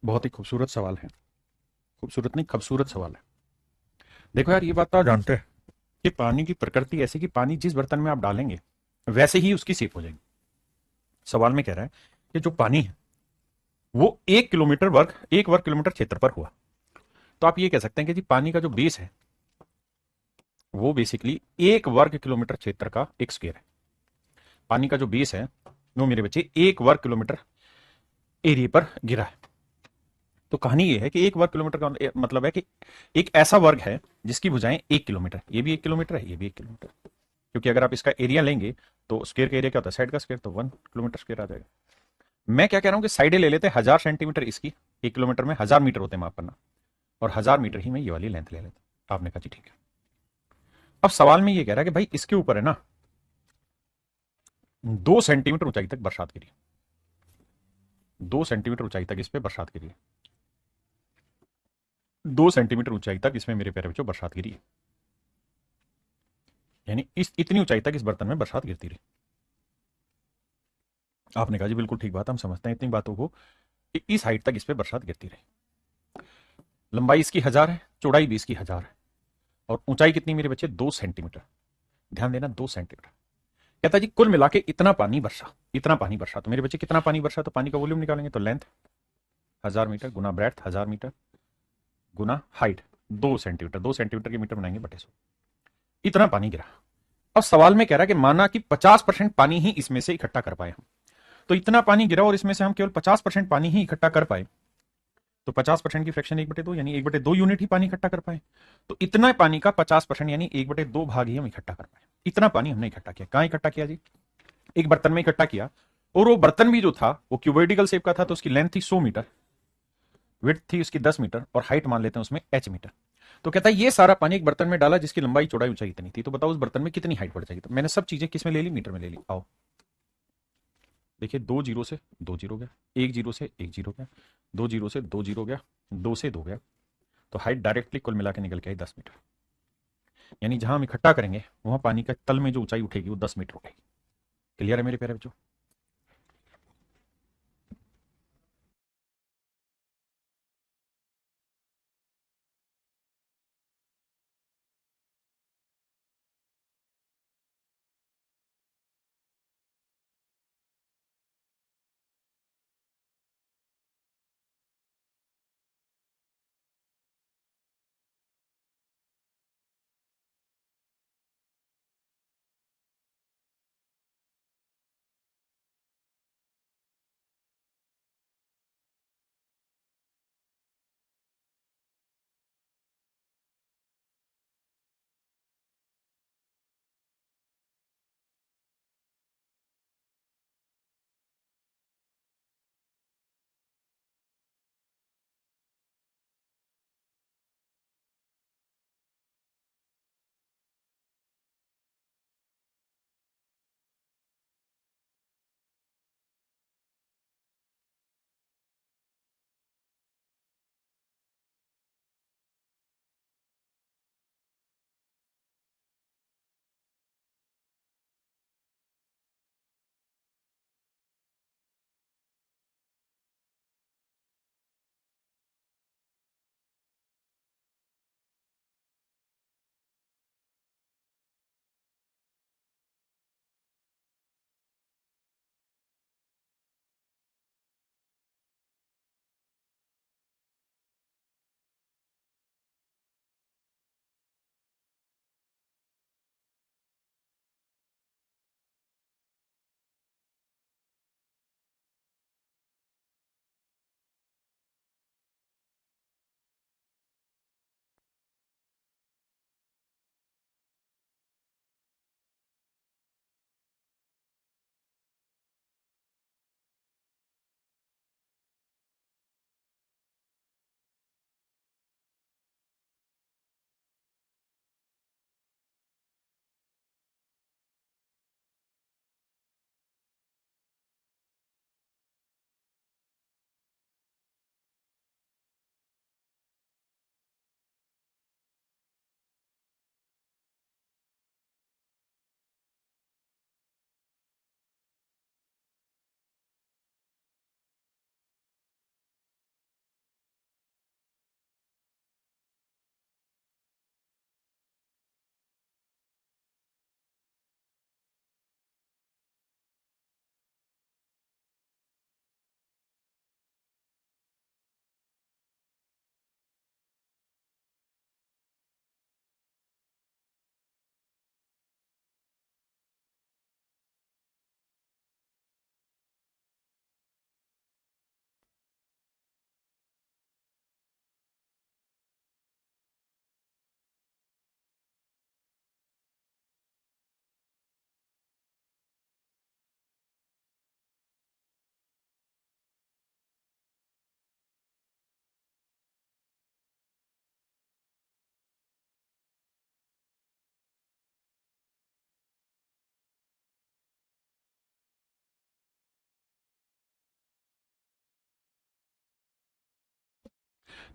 बहुत ही खूबसूरत सवाल है, खूबसूरत नहीं खूबसूरत सवाल है। देखो यार, ये बात तो आप जानते हैं कि पानी की प्रकृति ऐसी कि पानी जिस बर्तन में आप डालेंगे वैसे ही उसकी शेप हो जाएगी। सवाल में कह रहा है कि जो पानी है वो 1 वर्ग किलोमीटर क्षेत्र पर हुआ। तो आप ये कह सकते हैं कि जी पानी का जो बेस है वो बेसिकली 1 वर्ग किलोमीटर क्षेत्र का एक स्क्वायर है। पानी का जो बेस है वो मेरे बच्चे 1 वर्ग किलोमीटर एरिया पर गिरा है। तो कहानी ये है कि 1 वर्ग किलोमीटर का मतलब है कि एक ऐसा वर्ग है जिसकी भुजाएं 1 किलोमीटर, ये भी 1 किलोमीटर है, ये भी 1 किलोमीटर। क्योंकि अगर आप इसका एरिया लेंगे तो स्क्वायर का एरिया क्या होता है, साइड का स्क्वायर, तो 1 किलोमीटर स्क्वायर आ जाएगा। मैं क्या कह रहा हूं कि साइडें ले लेते हैं 1000 सेंटीमीटर इसकी, 1 किलोमीटर में 1000 मीटर होते हैं, माफ करना, और 1000 मीटर ही मैं ये वाली लेंथ ले लेता। आपने कहा जी ठीक है। अब सवाल में ये कह रहा है कि भाई इसके ऊपर है ना 2 सेंटीमीटर ऊंचाई तक बरसात गिरी, 2 सेंटीमीटर ऊंचाई तक इस पे बरसात गिरी। 2 सेंटीमीटर ऊंचाई तक इसमें मेरे प्यारे बच्चों बरसात गिरी है। यानी इस इतनी ऊंचाई तक इस बर्तन में बरसात गिरती रही। आपने कहा जी बिल्कुल ठीक बात, हम समझते हैं इतनी बातों को। इस हाइट तक इस पे बरसात गिरती रही। लंबाई इसकी 1000 है, चौड़ाई भी इसकी 1000 है, और ऊंचाई कितनी मेरे बच्चे? 2 सेंटीमीटर। ध्यान देना, 2 सेंटीमीटर। कहता जी कुल मिला के इतना पानी बरसा, इतना पानी बरसा। तो मेरे बच्चे कितना पानी बरसा? तो पानी का वॉल्यूम निकालेंगे तो लेंथ 1000 मीटर गुना ब्रेथ 1000 मीटर गुना हाइट 2 सेंटीमीटर। 2 सेंटीमीटर के मीटर बनाएंगे बटे 100। इतना पानी गिरा। अब सवाल में कह रहा है कि माना कि 50% पानी ही इसमें से इकट्ठा कर पाए हम। तो इतना पानी गिरा और इसमें से हम केवल 50% पानी ही इकट्ठा कर पाए। तो 50% की फ्रैक्शन 1/2, यानी 1/2 यूनिट ही पानी इकट्ठा कर पाए। तो इतना पानी का 50% यानी 1/2 भाग ही हम इकट्ठा कर पाए। इतना पानी हमने इकट्ठा किया। कहां इकट्ठा किया जी? एक बर्तन में इकट्ठा किया। और वो बर्तन भी जो था वो क्यूबोइडिकल शेप का था, तो उसकी लेंथ थी 100 मीटर, विड्थ थी उसकी 10 मीटर, और हाइट मान लेते हैं उसमें h मीटर। तो कहता है ये सारा पानी एक बर्तन में डाला जिसकी लंबाई चौड़ाई ऊंचाई इतनी थी। तो बताओ उस बर्तन में कितनी हाइट बढ़ जाएगी? तो मैंने सब चीजें किस में ले ली? मीटर में ले ली। आओ देखिए, 2 जीरो से 2 जीरो गया, 1 जीरो से 1 जीरो गया, 2 जीरो से 2 जीरो गया, 2 से 2 गया। तो हाइट डायरेक्टली कुल मिला के निकल के आई 10 मीटर। यानी जहां हम इकट्ठा करेंगे वहां पानी का तल में जो ऊंचाई उठेगी वो 10 मीटर उठेगी। क्लियर है मेरे प्यारे बच्चों?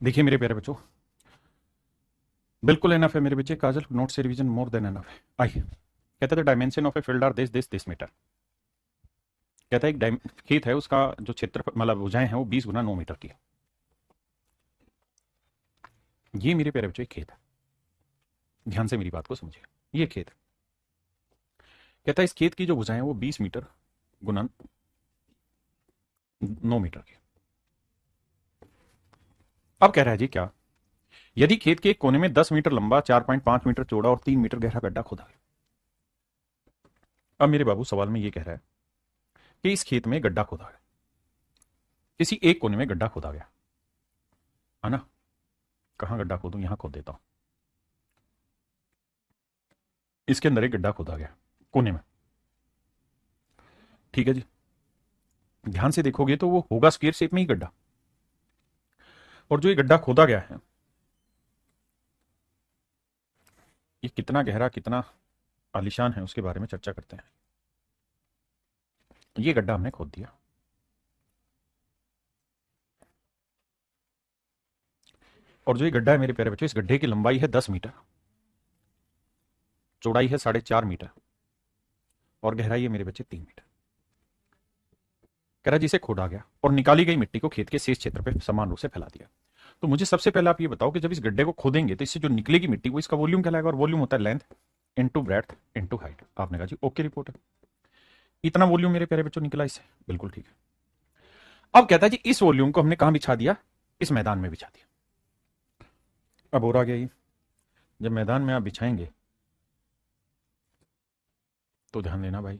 देखिए मेरे प्यारे बच्चों, बिल्कुल एनफ है मेरे बच्चे, काजल नोट से रिवीजन मोर देन एनफ है। आइए, कहते थे dimension of a field are this metre. कहता है एक खेत है, उसका जो क्षेत्र मतलब भुजाएं हैं वो 20 × 9 मीटर की है। ये मेरे प्यारे बच्चों एक खेत है, ध्यान से मेरी बात को समझिए। ये खेत है, कहता है इस खेत की जो भुजाएं हैं वो 20 मीटर गुणन 9 मीटर की। अब कह रहा है जी क्या, यदि खेत के एक कोने में 10 मीटर लंबा, 4.5 मीटर चौड़ा और 3 मीटर गहरा गड्ढा खोदा गया। अब मेरे बाबू सवाल में ये कह रहा है कि इस खेत में गड्ढा खोदा गया, किसी एक कोने में गड्ढा खोदा गया है ना। कहां गड्ढा खोदूं, यहां खोद देता हूं। इसके अंदर एक गड्ढा खोदा गया कोने में, ठीक है जी। ध्यान से देखोगे तो वो होगा स्क्वायर शेप में ही गड्ढा। और जो ये गड्ढा खोदा गया है, ये कितना गहरा कितना आलिशान है उसके बारे में चर्चा करते हैं। ये गड्ढा हमने खोद दिया, और जो ये गड्ढा है मेरे प्यारे बच्चों, इस गड्ढे की लंबाई है 10 मीटर, चौड़ाई है 4.5 मीटर, और गहराई है मेरे बच्चे 3 मीटर। कह रहा जिसे खोदा गया और निकाली गई मिट्टी को खेत के शेष क्षेत्र पर समान रूप से फैला दिया। तो मुझे सबसे पहले आप ये बताओ कि जब इस गड्ढे को खोदेंगे तो इससे जो निकलेगी मिट्टी वो इसका वॉल्यूम कहलाएगा, और वॉल्यूम होता है length into breadth into height. आपने कहा जी ओके रिपोर्ट है, इतना वॉल्यूम मेरे प्यारे बच्चों निकला इससे, बिल्कुल ठीक है। अब कहता है जी इस वॉल्यूम को हमने कहां बिछा दिया, इस मैदान में बिछा दिया। अब और आ गया ये, जब मैदान में आप बिछाएंगे तो ध्यान देना भाई,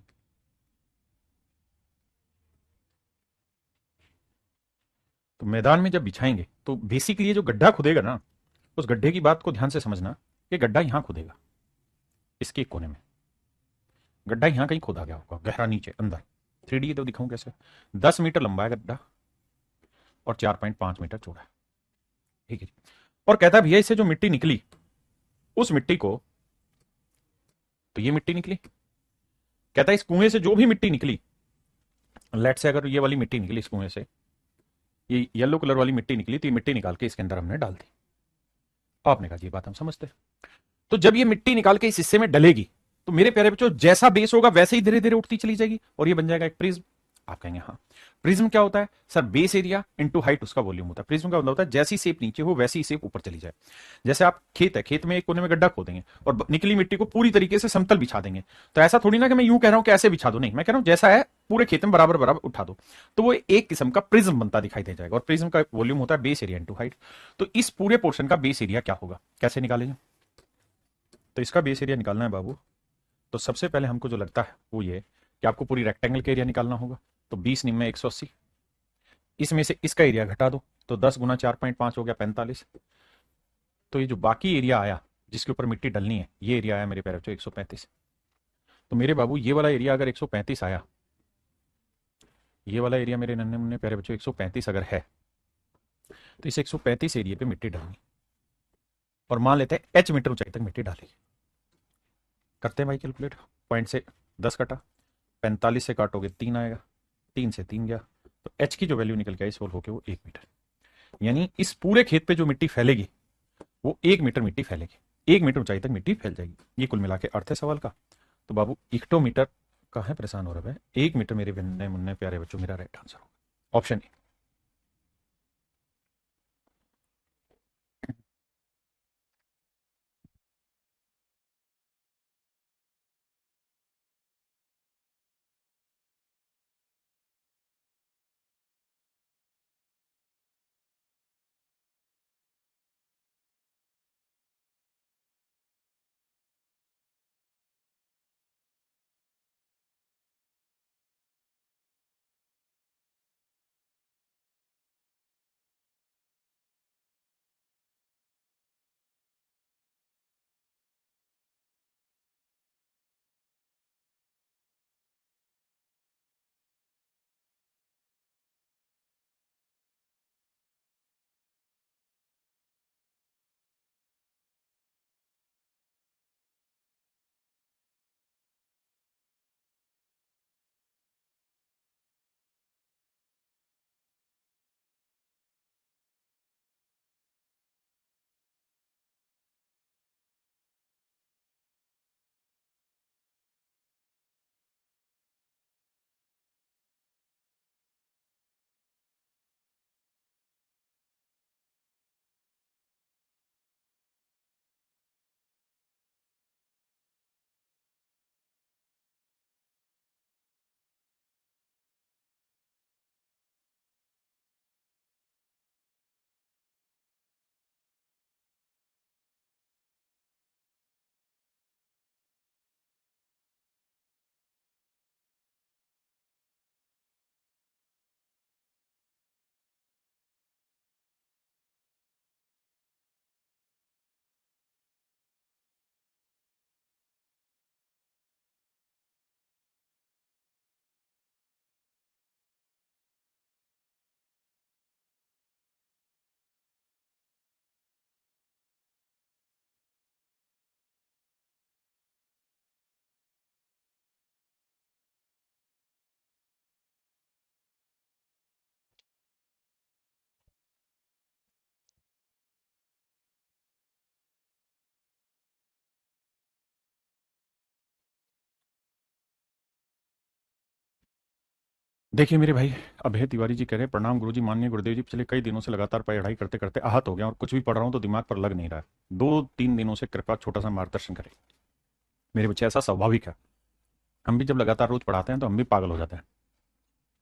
तो मैदान में जब बिछाएंगे तो बेसिकली ये जो गड्ढा खुदेगा ना, उस गड्ढे की बात को ध्यान से समझना। ये गड्ढा यहां खुदेगा, इसके एक कोने में गड्ढा यहां कहीं खोदा गया होगा, गहरा नीचे अंदर। 3D तो दिखाऊं कैसे, 10 मीटर लंबा है गड्ढा और 4.5 मीटर चौड़ा है, ठीक है जी। और कहता है भैया इससे जो मिट्टी निकली, उस मिट्टी को, तो ये मिट्टी निकली, कहता है इस कुएं से जो भी मिट्टी निकली, लेट से अगर ये वाली मिट्टी निकली इस कुएं से, ये येलो कलर वाली मिट्टी निकली, तो ये मिट्टी निकाल के इसके अंदर हमने डाल दी। आपने कहा जी ये बात हम समझते हैं। तो जब ये मिट्टी निकाल के इस हिस्से में डलेगी, तो मेरे प्यारे बच्चों जैसा बेस होगा वैसे ही धीरे धीरे उठती चली जाएगी, और ये बन जाएगा एक प्रिज्म। आप कहेंगे हाँ, प्रिज्म क्या होता है sir, base area into height उसका वॉल्यूम होता है। प्रिज्म का मतलब होता है जैसी शेप नीचे हो वैसी शेप ऊपर चली जाए। जैसे आप खेत है, खेत में एक कोने में गड्ढा खोदेंगे और निकली मिट्टी को पूरी तरीके से समतल बिछा देंगे, तो ऐसा थोड़ी ना कि मैं यूं कह रहा हूं कि ऐसे बिछा दो, नहीं, मैं कह रहा हूं जैसा है पूरे खेत में बराबर बराबर उठा दो, तो वो एक किस्म का प्रिज्म बनता दिखाई दे जाएगा। और प्रिज्म का वॉल्यूम होता है बेस एरिया इंटू हाइट। तो इस पूरे पोर्शन का बेस एरिया क्या होगा, कैसे निकालेंगे, तो इसका बेस एरिया निकालना है बाबू, तो सबसे पहले हमको जो लगता है वो ये कि आपको पूरी रेक्टेंगल का एरिया निकालना होगा। तो 20 निम्न में 180, इसमें से इसका एरिया घटा दो, तो 10 × 4.5 हो गया 45। तो ये जो बाकी एरिया आया जिसके ऊपर मिट्टी डलनी है, ये एरिया आया मेरे प्यारे बच्चों 135। तो मेरे बाबू ये वाला एरिया अगर 135 आया, ये वाला एरिया मेरे नन्हे मुन्ने प्यारे बच्चों 135 अगर है, तो इस 135 एरिया पे मिट्टी डालनी, और मान लेते हैं h मीटर ऊंचाई तक मिट्टी डाली। करते हैं भाई कैलकुलेट, पॉइंट से 10 कटा, 45 से काटोगे 3 आएगा, 3 से 3 गया, तो h की जो वैल्यू निकल के आई सोल्व होके वो 1 मीटर। यानी इस पूरे खेत पे जो मिट्टी फैलेगी वो 1 मीटर मिट्टी फैलेगी, 1 मीटर ऊंचाई तक मिट्टी फैल जाएगी। ये कुल मिला के अर्थ है सवाल का। तो बाबू इक्टोमीटर का है परेशान हो रहा है, 1 मीटर मेरे नन्हे मुन्ने प्यारे बच्चों मेरा राइट आंसर होगा, ऑप्शन ए। देखिए मेरे भाई, अभय तिवारी जी कह रहे हैं, प्रणाम गुरुजी, माननीय गुरुदेव जी, पिछले कई दिनों से लगातार पढ़ाई करते करते आहत हो गया और कुछ भी पढ़ रहा हूँ तो दिमाग पर लग नहीं रहा है। 2-3 दिनों से कृपया छोटा सा मार्गदर्शन करें। मेरे बच्चे, ऐसा स्वाभाविक है, हम भी जब लगातार रोज पढ़ाते हैं तो हम भी पागल हो जाते हैं।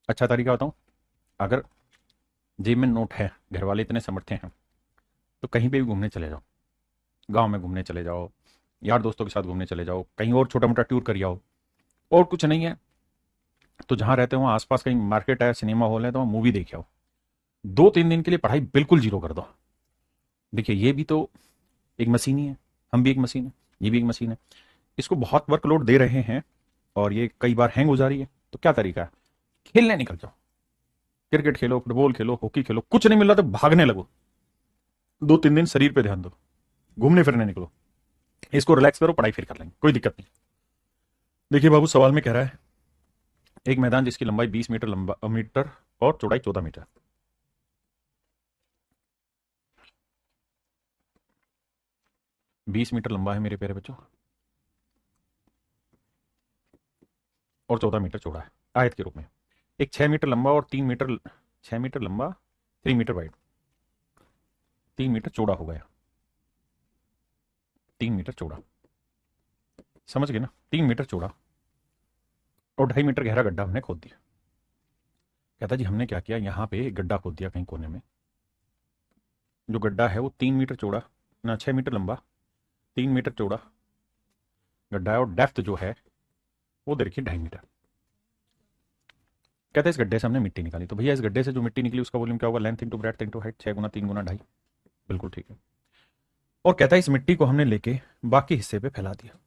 अच्छा तरीका बताऊं, अगर जेब में नोट है, घर वाले इतने समर्थ्य हैं, तो कहीं पे भी घूमने चले जाओ, गांव में घूमने चले जाओ, यार दोस्तों के साथ घूमने चले जाओ, कहीं और छोटा मोटा टूर कर आओ। और कुछ नहीं है तो जहां रहते हो वहाँ आसपास कहीं मार्केट है, सिनेमा हॉल है, तो वहाँ मूवी देख आओ। 2-3 दिन के लिए पढ़ाई बिल्कुल जीरो कर दो। देखिए ये भी तो एक मशीन ही है, हम भी एक मशीन है, ये भी एक मशीन है। इसको बहुत वर्कलोड दे रहे हैं और ये कई बार हैंग हो जा रही है, तो क्या तरीका है, खेलने निकल जाओ। क्रिकेट खेलो, फुटबॉल खेलो, हॉकी खेलो, कुछ नहीं मिल रहा तो भागने लगो। 2-3 दिन शरीर पे ध्यान दो, घूमने फिरने निकलो, इसको रिलैक्स करो, पढ़ाई फिर कर लेंगे, कोई दिक्कत नहीं। देखिए बाबू, सवाल में कह रहा है एक मैदान जिसकी लंबाई 20 मीटर लंबा मीटर और चौड़ाई 14 मीटर। 20 मीटर लंबा है मेरे प्यारे बच्चों, और 14 मीटर चौड़ा है, आयत के रूप में। एक 6 मीटर लंबा और 3 मीटर, 6 मीटर लंबा, 3 मीटर वाइड, 3 मीटर चौड़ा हो गया, 3 मीटर चौड़ा, समझ गए ना, 3 मीटर चौड़ा, और 2.5 मीटर गहरा गड्ढा हमने खोद दिया। कहता जी हमने क्या किया, यहाँ पे एक गड्ढा खोद दिया कहीं कोने में। जो गड्ढा है वो 3 मीटर चौड़ा, ना 6 मीटर लंबा, 3 मीटर चौड़ा गड्ढा है, और डेप्थ जो है वो देखिए 2.5 मीटर। कहते हैं इस गड्ढे से हमने मिट्टी निकाली, तो भैया इस गड्ढे से जो मिट्टी निकली उसका वॉल्यूम क्या होगा, length into breadth into height, 6 गुना 3 गुना 2.5। बिल्कुल ठीक है। और कहता है इस मिट्टी को हमने लेके बाकी हिस्से पे फैला दिया,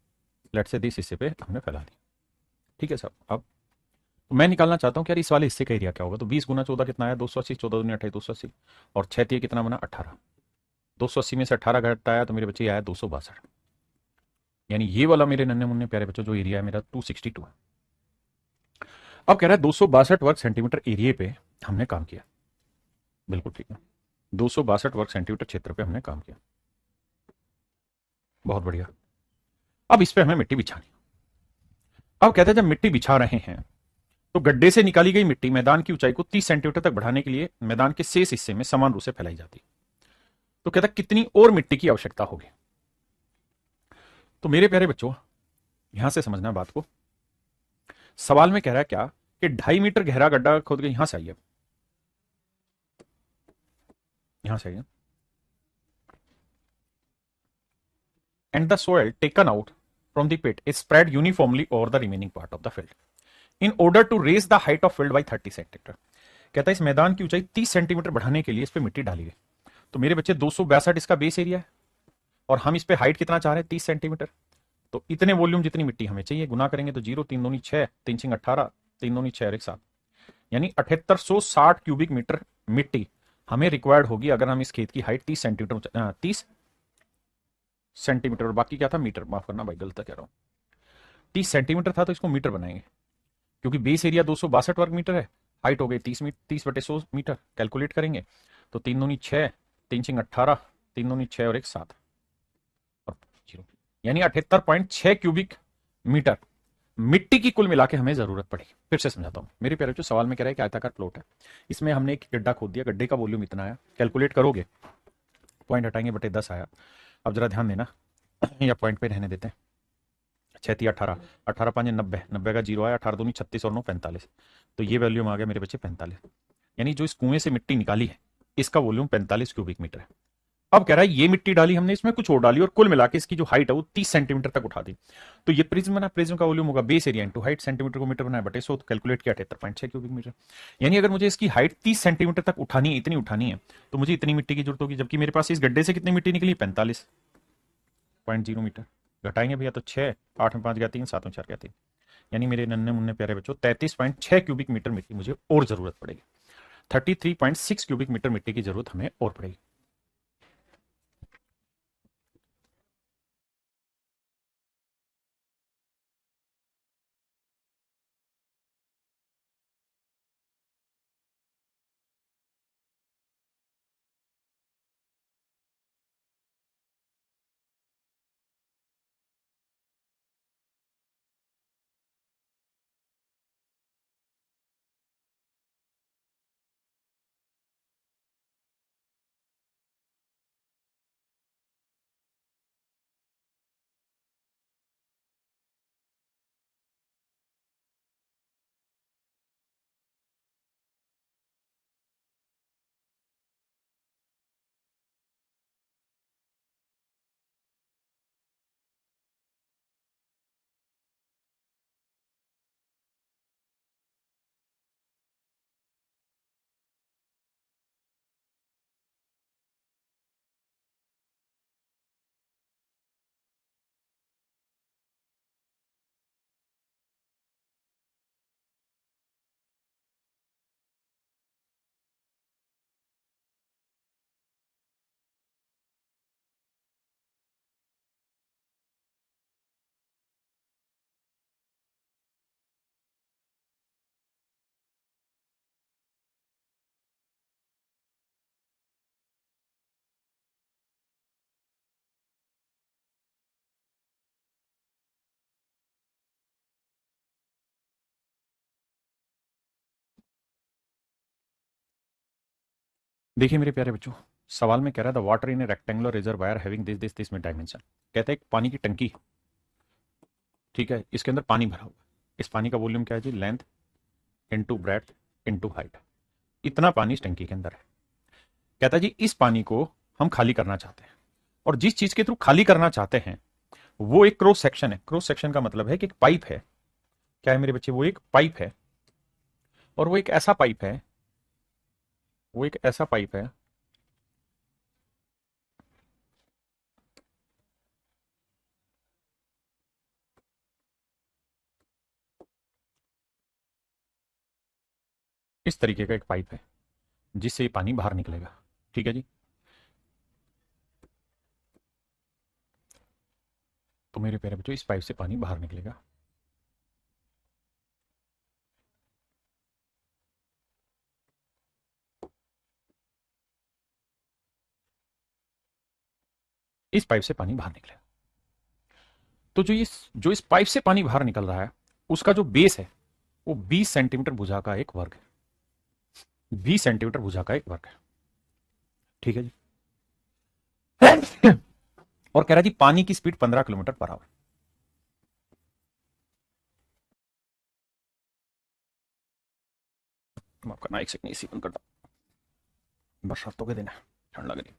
लेट से 20 हिस्से पे हमने फैला दिया। ठीक है साहब, अब मैं निकालना चाहता हूँ कि यार इस वाले हिस्से का एरिया क्या होगा, तो 20 गुना 14 कितना आया, 280, 14 दूनी 28, 280, और 6 कितना बना 18। 280 में से 18 घटाया तो मेरे बच्चे आया 262। यानी ये वाला मेरे नन्हे मुन्ने प्यारे बच्चों जो एरिया है मेरा 262 है। अब कह रहा है 262 वर्ग सेंटीमीटर एरिया पे हमने काम किया। बिल्कुल ठीक है, 262 वर्ग सेंटीमीटर क्षेत्र पे हमने काम किया, बहुत बढ़िया। अब इस पे हमें मिट्टी बिछानी। अब कहते हैं जब मिट्टी बिछा रहे हैं तो गड्ढे से निकाली गई मिट्टी मैदान की ऊंचाई को 30 सेंटीमीटर तक बढ़ाने के लिए मैदान के शेष हिस्से में समान रूप से फैलाई जाती है। तो कहता है कितनी और मिट्टी की आवश्यकता होगी। तो मेरे प्यारे बच्चों, यहां से समझना बात को, सवाल में कह रहा है क्या कि 2.5 मीटर गहरा गड्ढा खोद के, यहां से आइए, यहां से आइए, and the soil taken out from the pit is spread uniformly over the remaining part of the field in order to raise the height of field by 30 centimetre. कहता है इस मैदान की ऊंचाई 30 सेंटीमीटर बढ़ाने के लिए इस पे मिट्टी डाली गई। तो मेरे बच्चे 262 इसका बेस एरिया है, और हम इस पे हाइट कितना चाह रहे हैं, 30 सेंटीमीटर। तो इतने वॉल्यूम जितनी मिट्टी हमें चाहिए, गुना करेंगे तो 0 3 दूनी 6, 3 6 18, 3 दूनी 6 और 1 7, यानी 7860 क्यूबिक मीटर मिट्टी हमें रिक्वायर्ड होगी अगर हम इस खेत की हाइट 30 सेंटीमीटर, 30 सेंटीमीटर, और बाकी क्या था मीटर, माफ करना भाई गलत कह रहा हूँ, 30 सेंटीमीटर था तो इसको मीटर बनाएंगे, क्योंकि बेस एरिया 262 वर्ग मीटर है, हाइट हो गई 30 बटे 100 मीटर, कैलकुलेट करेंगे तो 3 दूनी 6, 3 6 18, 3 दूनी 6 और 1 7, और 0, यानी 78.6 क्यूबिक मीटर मिट्टी की कुल मिला के हमें जरूरत पड़ेगी। फिर से समझाता हूं मेरे प्यारे, जो सवाल में कह रहा है कि आयताकार प्लॉट है, इसमें हमने एक गड्ढा खोद दिया, गड्ढे का वॉल्यूम इतना आया, कैलकुलेट करोगे, पॉइंट हटाएंगे बटे 10 आया। अब जरा ध्यान देना या पॉइंट पे रहने देते हैं। 6 3 18, 18 5 90, 90 का 0 आया, 18 दूनी 36 और 9 45, तो ये वॉल्यूम आ गया मेरे बच्चे 45। यानी जो इस कुएं से मिट्टी निकाली है इसका वॉल्यूम 45 क्यूबिक मीटर है। अब कह रहा है ये मिट्टी डाली हमने, इसमें कुछ और डाली, और कुल मिला के इसकी जो हाइट है वो 30 सेंटीमीटर तक उठा दी। तो ये प्रिज्म बना, प्रिज्म का वॉल्यूम होगा base area into height, centimetre को मीटर बनाया बटे 100, तो कैलकुलेट किया 78.6 क्यूबिक मीटर। यानी अगर मुझे इसकी हाइट 30 सेंटीमीटर तक उठानी है, इतनी उठानी है, तो मुझे इतनी मिट्टी की जरूरत होगी, जबकि मेरे पास इस गड्ढे से कितनी मिट्टी निकली, 45.0 मीटर। घटाएंगे भैया तो 6, 8 में 5 गया 3, 7 में 4 गया 3, यानी मेरे नन्हे मुन्ने प्यारे बच्चों 33.6 क्यूबिक मीटर मिट्टी मुझे और जरूरत पड़ेगी, 33.6 क्यूबिक मीटर मिट्टी की जरूरत हमें और पड़ेगी। देखिए मेरे प्यारे बच्चों, सवाल में कह रहा है the water in A rectangular reservoir having this में डायमेंशन। कहता है एक पानी की टंकी, ठीक है, इसके अंदर पानी भरा हुआ है। इस पानी का वॉल्यूम क्या है जी? Length into breadth into height. इतना पानी इस टंकी के अंदर है। कहता है जी इस पानी को हम खाली करना चाहते हैं, और जिस चीज के थ्रू खाली करना चाहते हैं वो एक क्रॉस सेक्शन है। क्रॉस सेक्शन का मतलब है कि एक पाइप है। क्या है मेरे बच्चे? वो एक पाइप है, और वो एक ऐसा पाइप है, वो एक ऐसा पाइप है इस तरीके का एक पाइप है जिससे ये पानी बाहर निकलेगा। ठीक है जी। तो मेरे प्यारे बच्चों, इस पाइप से पानी बाहर निकलेगा। इस पाइप से पानी बाहर निकलेगा। तो जो इस पाइप से पानी बाहर निकल रहा है उसका जो बेस है वो 20 सेंटीमीटर भुजा का एक वर्ग है। 20 सेंटीमीटर भुजा का एक वर्ग है। ठीक है जी। और कह रहा है जी पानी की स्पीड 15 किलोमीटर पर आवर। माफ करना, एक सेकंड, इसी बंद करता। बरसातों के दिन है, ठंड लग रही।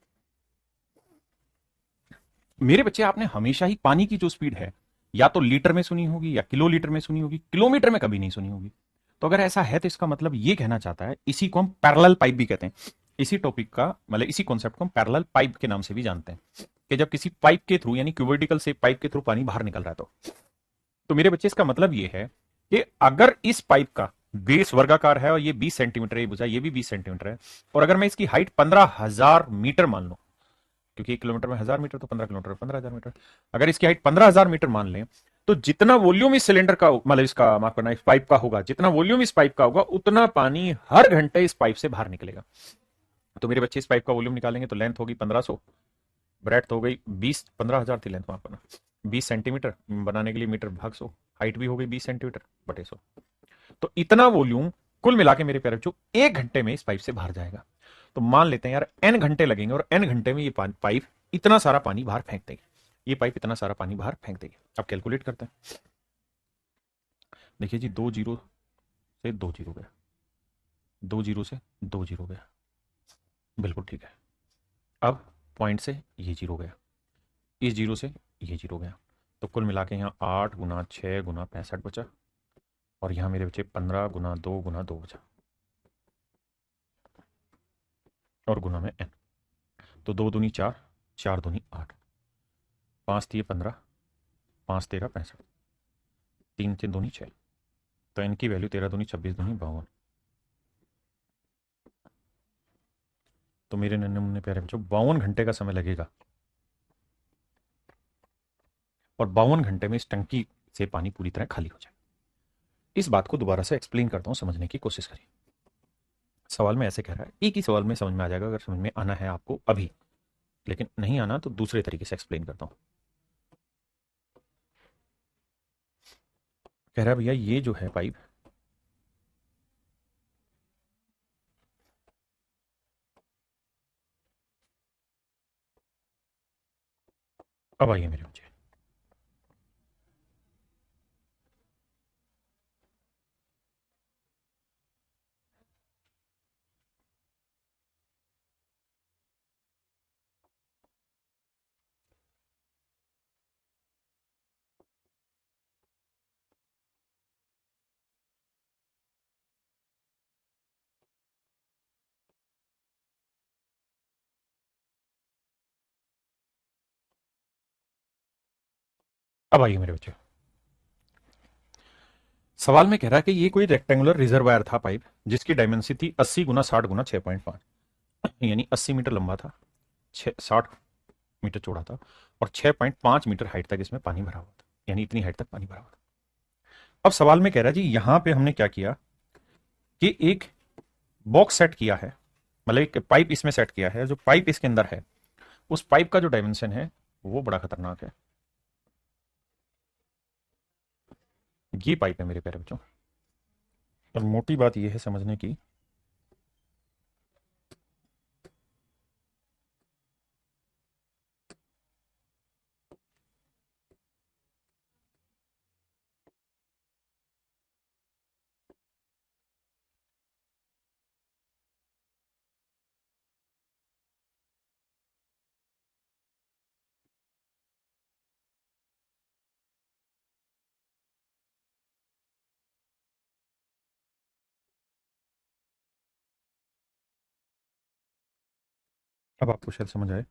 मेरे बच्चे, आपने हमेशा ही पानी की जो स्पीड है या तो लीटर में सुनी होगी या किलो लीटर में सुनी होगी, किलोमीटर में कभी नहीं सुनी होगी। तो अगर ऐसा है तो इसका मतलब ये कहना चाहता है, इसी को हम पैरेलल पाइप भी कहते हैं। इसी टॉपिक का मतलब इसी कॉन्सेप्ट को हम पैरेलल पाइप के नाम से भी जानते हैं, कि जब किसी पाइप के थ्रू यानी क्यूबिकल से पाइप के थ्रू पानी बाहर निकल रहा है तो मेरे बच्चे इसका मतलब ये है कि अगर इस पाइप का बेस वर्गाकार है और ये 20 सेंटीमीटर है, ये बुझा ये भी 20 सेंटीमीटर है, और अगर मैं इसकी हाइट 15,000 मीटर मान लूं, क्योंकि 1 किलोमीटर में 1000 मीटर, तो 15 किलोमीटर 15,000 मीटर। अगर इसकी हाइट 15,000 मीटर मान लें, तो जितना वॉल्यूम इस सिलेंडर का मतलब इसका माफ करना इस पाइप का होगा, जितना वॉल्यूम इस पाइप का होगा उतना पानी हर घंटे इस पाइप से बाहर निकलेगा। तो मेरे बच्चे इस पाइप का वॉल्यूम निकालेंगे तो लेंथ होगी 1500, ब्रेड्थ हो गई 20, 15,000 थी लेंथ, माफ करना 20 सेंटीमीटर बनाने के लिए मीटर भाग 100, हाइट भी हो गई 20 सेंटीमीटर बटे 100। तो इतना वॉल्यूम कुल मिला के मेरे प्यारे बच्चों 1 घंटे में इस पाइप से बाहर जाएगा। तो मान लेते हैं यार एन घंटे लगेंगे, और एन घंटे में ये पाइप इतना सारा पानी बाहर फेंक देगी। ये पाइप इतना सारा पानी बाहर फेंक देगी। अब कैलकुलेट करते हैं। देखिए जी, 2 जीरो से 2 जीरो गया, 2 जीरो से 2 जीरो गया, बिल्कुल ठीक है। अब पॉइंट से ये जीरो गया, इस जीरो से ये जीरो गया, तो कुल मिला के यहाँ 8 × 6 × 65 बचा, और यहाँ मेरे बचे 15 × 2 × 2 बचा, और गुना में एन। तो 2 दूनी 4, 4 दूनी 8, 5 × 3 = 15, 5 × 13 = 65, 3 × 3 = 6। तो एन की वैल्यू 13 दूनी 26 दूनी 52। तो मेरे नन्हे मुन्ने प्यारे बच्चों 52 घंटे का समय लगेगा, और 52 घंटे में इस टंकी से पानी पूरी तरह खाली हो जाए। इस बात को दोबारा से एक्सप्लेन करता हूं, समझने की कोशिश करिए। सवाल में ऐसे कह रहा है, एक ही सवाल में समझ में आ जाएगा अगर समझ में आना है आपको अभी, लेकिन नहीं आना तो दूसरे तरीके से एक्सप्लेन करता हूं। कह रहा है भैया ये जो है पाइप, अब आइए मेरे बच्चे, अब आइए मेरे बच्चे। सवाल में कह रहा है कि ये कोई रेक्टेंगुलर रिजर्वायर था पाइप, जिसकी डायमेंसिटी थी 80 × 60 × 6.5, यानी 80 मीटर लंबा था, 60 मीटर चौड़ा था, और 6.5 मीटर हाइट तक इसमें पानी भरा हुआ था, यानी इतनी हाइट तक पानी भरा हुआ था। अब सवाल में कह रहा है जी यहां पे हमने क्या किया कि एक बॉक्स सेट किया है, मतलब एक पाइप इसमें सेट किया है। जो पाइप इसके अंदर है उस पाइप का जो डायमेंशन है वो बड़ा खतरनाक है। ये पाइप है मेरे प्यारे बच्चों, और मोटी बात यह है समझने की अब आपको शायद समझ आए।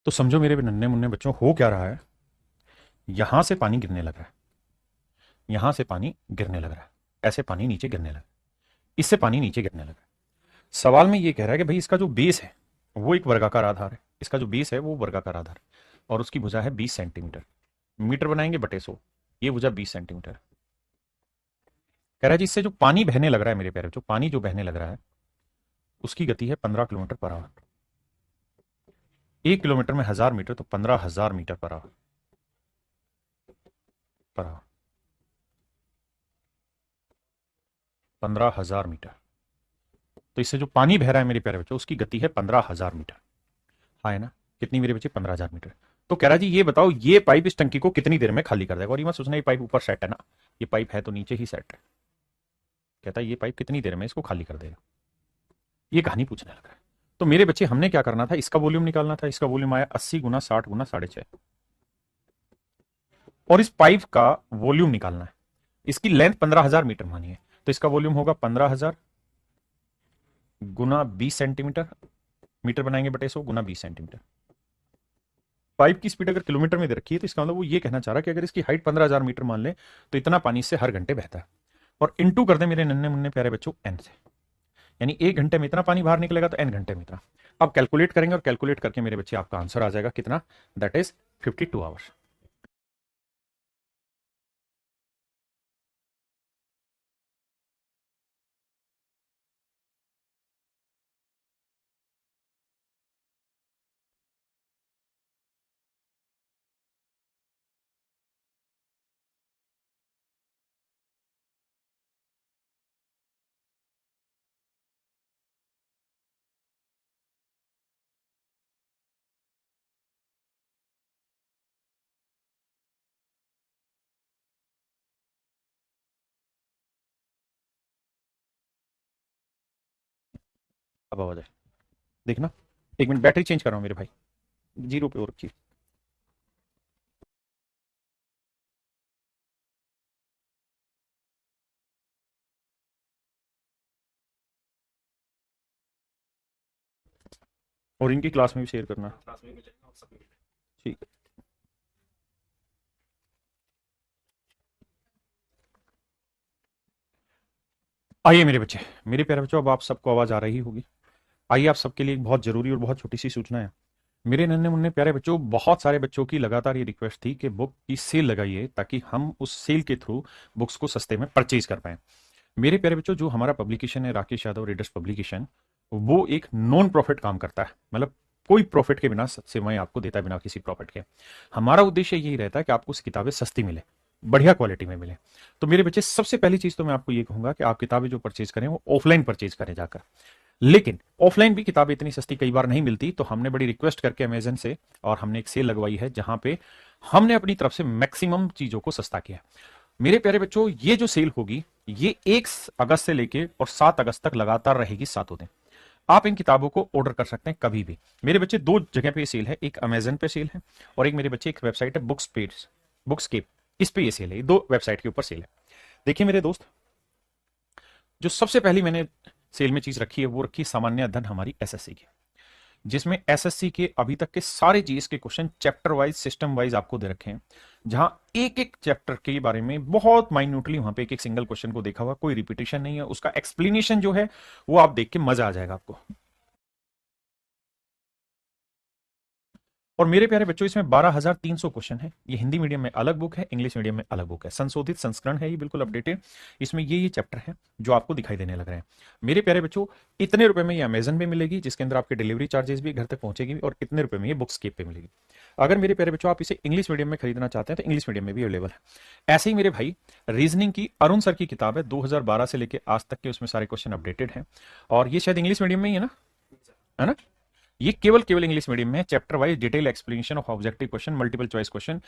तो समझो मेरे नन्हे मुन्ने बच्चों, हो क्या रहा है। यहां से पानी गिरने लग रहा है, यहां से पानी गिरने लग रहा है, ऐसे पानी नीचे गिरने लगा, इससे पानी नीचे गिरने लगा। सवाल में ये कह रहा है कि भाई इसका जो बेस है वो एक वर्गाकार आधार है, इसका जो बेस है वो वर्गाकार आधार है, और उसकी भुजा है 20 सेंटीमीटर। मीटर बनाएंगे बटे 100, ये भुजा 20 सेंटीमीटर है। कह रहा है जी इससे जो पानी बहने लग रहा है मेरे प्यारे, जो पानी जो बहने लग रहा है उसकी गति है 15 किलोमीटर पर आवर। 1 किलोमीटर में 1000 मीटर, तो 15,000 मीटर पर आवर। 15,000 मीटर। तो इससे जो पानी बह रहा है मेरे प्यारे बच्चों उसकी गति है 15,000 मीटर। हाँ है ना। कितनी मेरे बच्चे? 15,000 मीटर। तो कह रहा जी ये बताओ ये पाइप इस टंकी को कितनी देर में खाली कर देगा। और ये मत सोचना ये पाइप ऊपर सेट है ना, ये पाइप है तो नीचे ही सेट है। कहता है ये पाइप कितनी देर में इसको खाली कर देगा, ये कहानी पूछने लगा है। तो मेरे बच्चे हमने क्या करना था, इसका वॉल्यूम निकालना था। इसका वॉल्यूम आया 80 गुना 60 गुना 6.5, और इस पाइप का वॉल्यूम निकालना है। इसकी लेंथ 15,000 मीटर मानी है, तो इसका वॉल्यूम होगा 15,000 गुना 20 सेंटीमीटर। मीटर बनाएंगे बटे 100 गुना 20 सेंटीमीटर। पाइप की स्पीड अगर किलोमीटर में दे रखी है तो इसका मतलब वो ये कहना चाह रहा है कि अगर इसकी हाइट 15,000 मीटर मान ले तो इतना पानी इससे हर घंटे बहता है। और इंटू कर दे मेरे नन्हे मुन्ने प्यारे बच्चों एन से, यानी 1 घंटे में इतना पानी बाहर निकलेगा तो एन घंटे में इतना। अब कैलकुलेट करेंगे और कैलकुलेट करके मेरे बच्चे आपका आंसर आ जाएगा कितना, दैट इज 52 आवर्स। अब आवाज है, देखना। 1 मिनट बैटरी चेंज कर रहा हूँ मेरे भाई, 0 पे और रखिए। और इनकी क्लास में भी शेयर करना, ठीक है। आइए मेरे बच्चे, मेरे प्यारे बच्चों, अब आप सबको आवाज आ रही होगी। आइए आप सबके लिए एक बहुत जरूरी और बहुत छोटी सी सूचना है। मेरे नन्हे मुन्ने प्यारे बच्चों, बहुत सारे बच्चों की लगातार ये रिक्वेस्ट थी कि बुक की सेल लगाइए ताकि हम उस सेल के थ्रू बुक्स को सस्ते में परचेज कर पाएं। मेरे प्यारे बच्चों, जो हमारा पब्लिकेशन है राकेश यादव रीडर्स पब्लिकेशन, वो एक नॉन प्रॉफिट काम करता है, मतलब कोई प्रॉफिट के बिना सेवाएं आपको देता है, बिना किसी प्रॉफिट के। हमारा उद्देश्य यही रहता है कि आपको किताबें सस्ती मिले, बढ़िया क्वालिटी में मिले। तो मेरे बच्चे, सबसे पहली चीज तो मैं आपको ये कहूंगा कि आप किताबें जो परचेज करें वो ऑफलाइन परचेज करें जाकर। लेकिन ऑफलाइन भी किताबें इतनी सस्ती कई बार नहीं मिलती, तो हमने बड़ी रिक्वेस्ट करके अमेजन से और हमने एक सेल लगवाई है जहां पे हमने अपनी तरफ से मैक्सिमम चीजों को सस्ता किया है। मेरे प्यारे बच्चों, ये जो सेल होगी ये 1 अगस्त से लेके और 7 अगस्त तक लगातार रहेगी, 7 दिन। आप इन किताबों को ऑर्डर कर सकते हैं कभी भी। मेरे बच्चे, 2 जगह पे सेल है, एक अमेजन पे सेल है और एक मेरे बच्चे एक वेबसाइट है बुक्स पेज, बुक्सकेप, इस पे ये सेल है। 2 वेबसाइट के ऊपर सेल है। देखिए मेरे दोस्त, जो सबसे पहली मैंने सेल में चीज रखी है वो रखी है सामान्य अध्ययन हमारी एसएससी की, जिसमें एसएससी के अभी तक के सारे जीएस के question chapter wise system wise आपको दे रखे हैं, जहां एक एक चैप्टर के बारे में बहुत माइन्यूटली वहां पे एक एक सिंगल क्वेश्चन को देखा हुआ, कोई रिपीटेशन नहीं है, उसका एक्सप्लेनेशन जो है वो आप देख के मजा आ जाएगा आपको। और मेरे प्यारे बच्चों, इसमें 12,300 क्वेश्चन है। ये हिंदी मीडियम में अलग बुक है, इंग्लिश मीडियम में अलग बुक है, संशोधित संस्करण है ये, बिल्कुल अपडेटेड। इसमें ये चैप्टर है जो आपको दिखाई देने लग रहे हैं। मेरे प्यारे बच्चों, इतने रुपए में ये अमेजन पे मिलेगी, जिसके अंदर आपके डिलीवरी चार्जेस भी घर तक पहुंचेगी, और इतने रुपए में ये बुक्सकेप पे मिलेगी। अगर मेरे प्यारे बच्चों आप इसे इंग्लिश मीडियम में खरीदना चाहते हैं तो इंग्लिश मीडियम में भी अवेलेबल है। ऐसे ही मेरे भाई, रीजनिंग की अरुण सर की किताब है, 2012 से लेकर आज तक के उसमें सारे क्वेश्चन अपडेटेड हैं, और ये शायद इंग्लिश मीडियम में ही है ना, है ना। ये केवल केवल इंग्लिश मीडियम में chapter wise detail explanation of objective question, multiple choice question.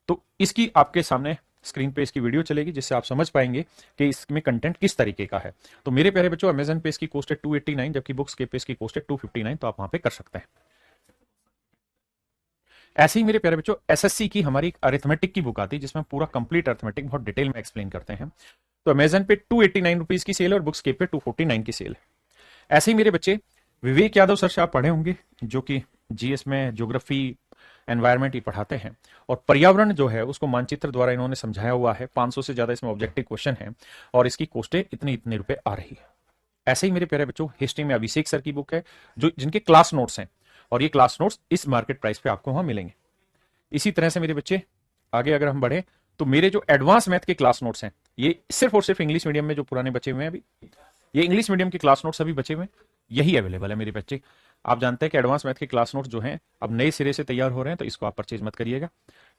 तो इसकी आपके सामने स्क्रीन पे इसकी वीडियो चलेगी, जिससे आप समझ पाएंगे कि इसमें कंटेंट किस तरीके का है। तो मेरे प्यारे बच्चों, अमेजन पे इसकी कॉस्ट है 289, जबकि बुक्स के पे इसकी कॉस्ट है 259, तो आप वहां पे कर सकते हैं। ऐसे ही मेरे प्यारे बच्चों, एसएससी की हमारी एक अरिथमेटिक की बुक आती है, जिसमें पूरा कंप्लीट अरिथमेटिक बहुत डिटेल में एक्सप्लेन करते हैं। तो अमेजन पे 289 रुपीज की सेल है और बुक्स के पे 249 की सेल है। ऐसे ही मेरे बच्चे, विवेक यादव सर से आप पढ़े होंगे, जो कि जीएस में ज्योग्राफी एनवायरमेंट ही पढ़ाते हैं, और पर्यावरण जो है उसको मानचित्र द्वारा इन्होंने समझाया हुआ है। 500 से ज्यादा इसमें ऑब्जेक्टिव क्वेश्चन है और इसकी कॉस्टें इतने इतने रुपए आ रही है। ऐसे ही मेरे प्यारे बच्चों, हिस्ट्री में अभिषेक सर की बुक है, जो जिनके क्लास नोट्स हैं, और ये क्लास नोट्स इस मार्केट प्राइस पे आपको वहां मिलेंगे। इसी तरह से मेरे बच्चे, आगे अगर हम बढ़े, तो मेरे जो एडवांस मैथ के क्लास नोट्स हैं, ये सिर्फ और सिर्फ इंग्लिश मीडियम में जो पुराने बचे हुए हैं अभी, ये इंग्लिश मीडियम के क्लास नोट्स अभी बचे हुए हैं, यही अवेलेबल है मेरे बच्चे। आप जानते हैं कि एडवांस मैथ के क्लास नोट्स जो हैं अब नए सिरे से तैयार हो रहे हैं, तो इसको आप परचेज मत करिएगा।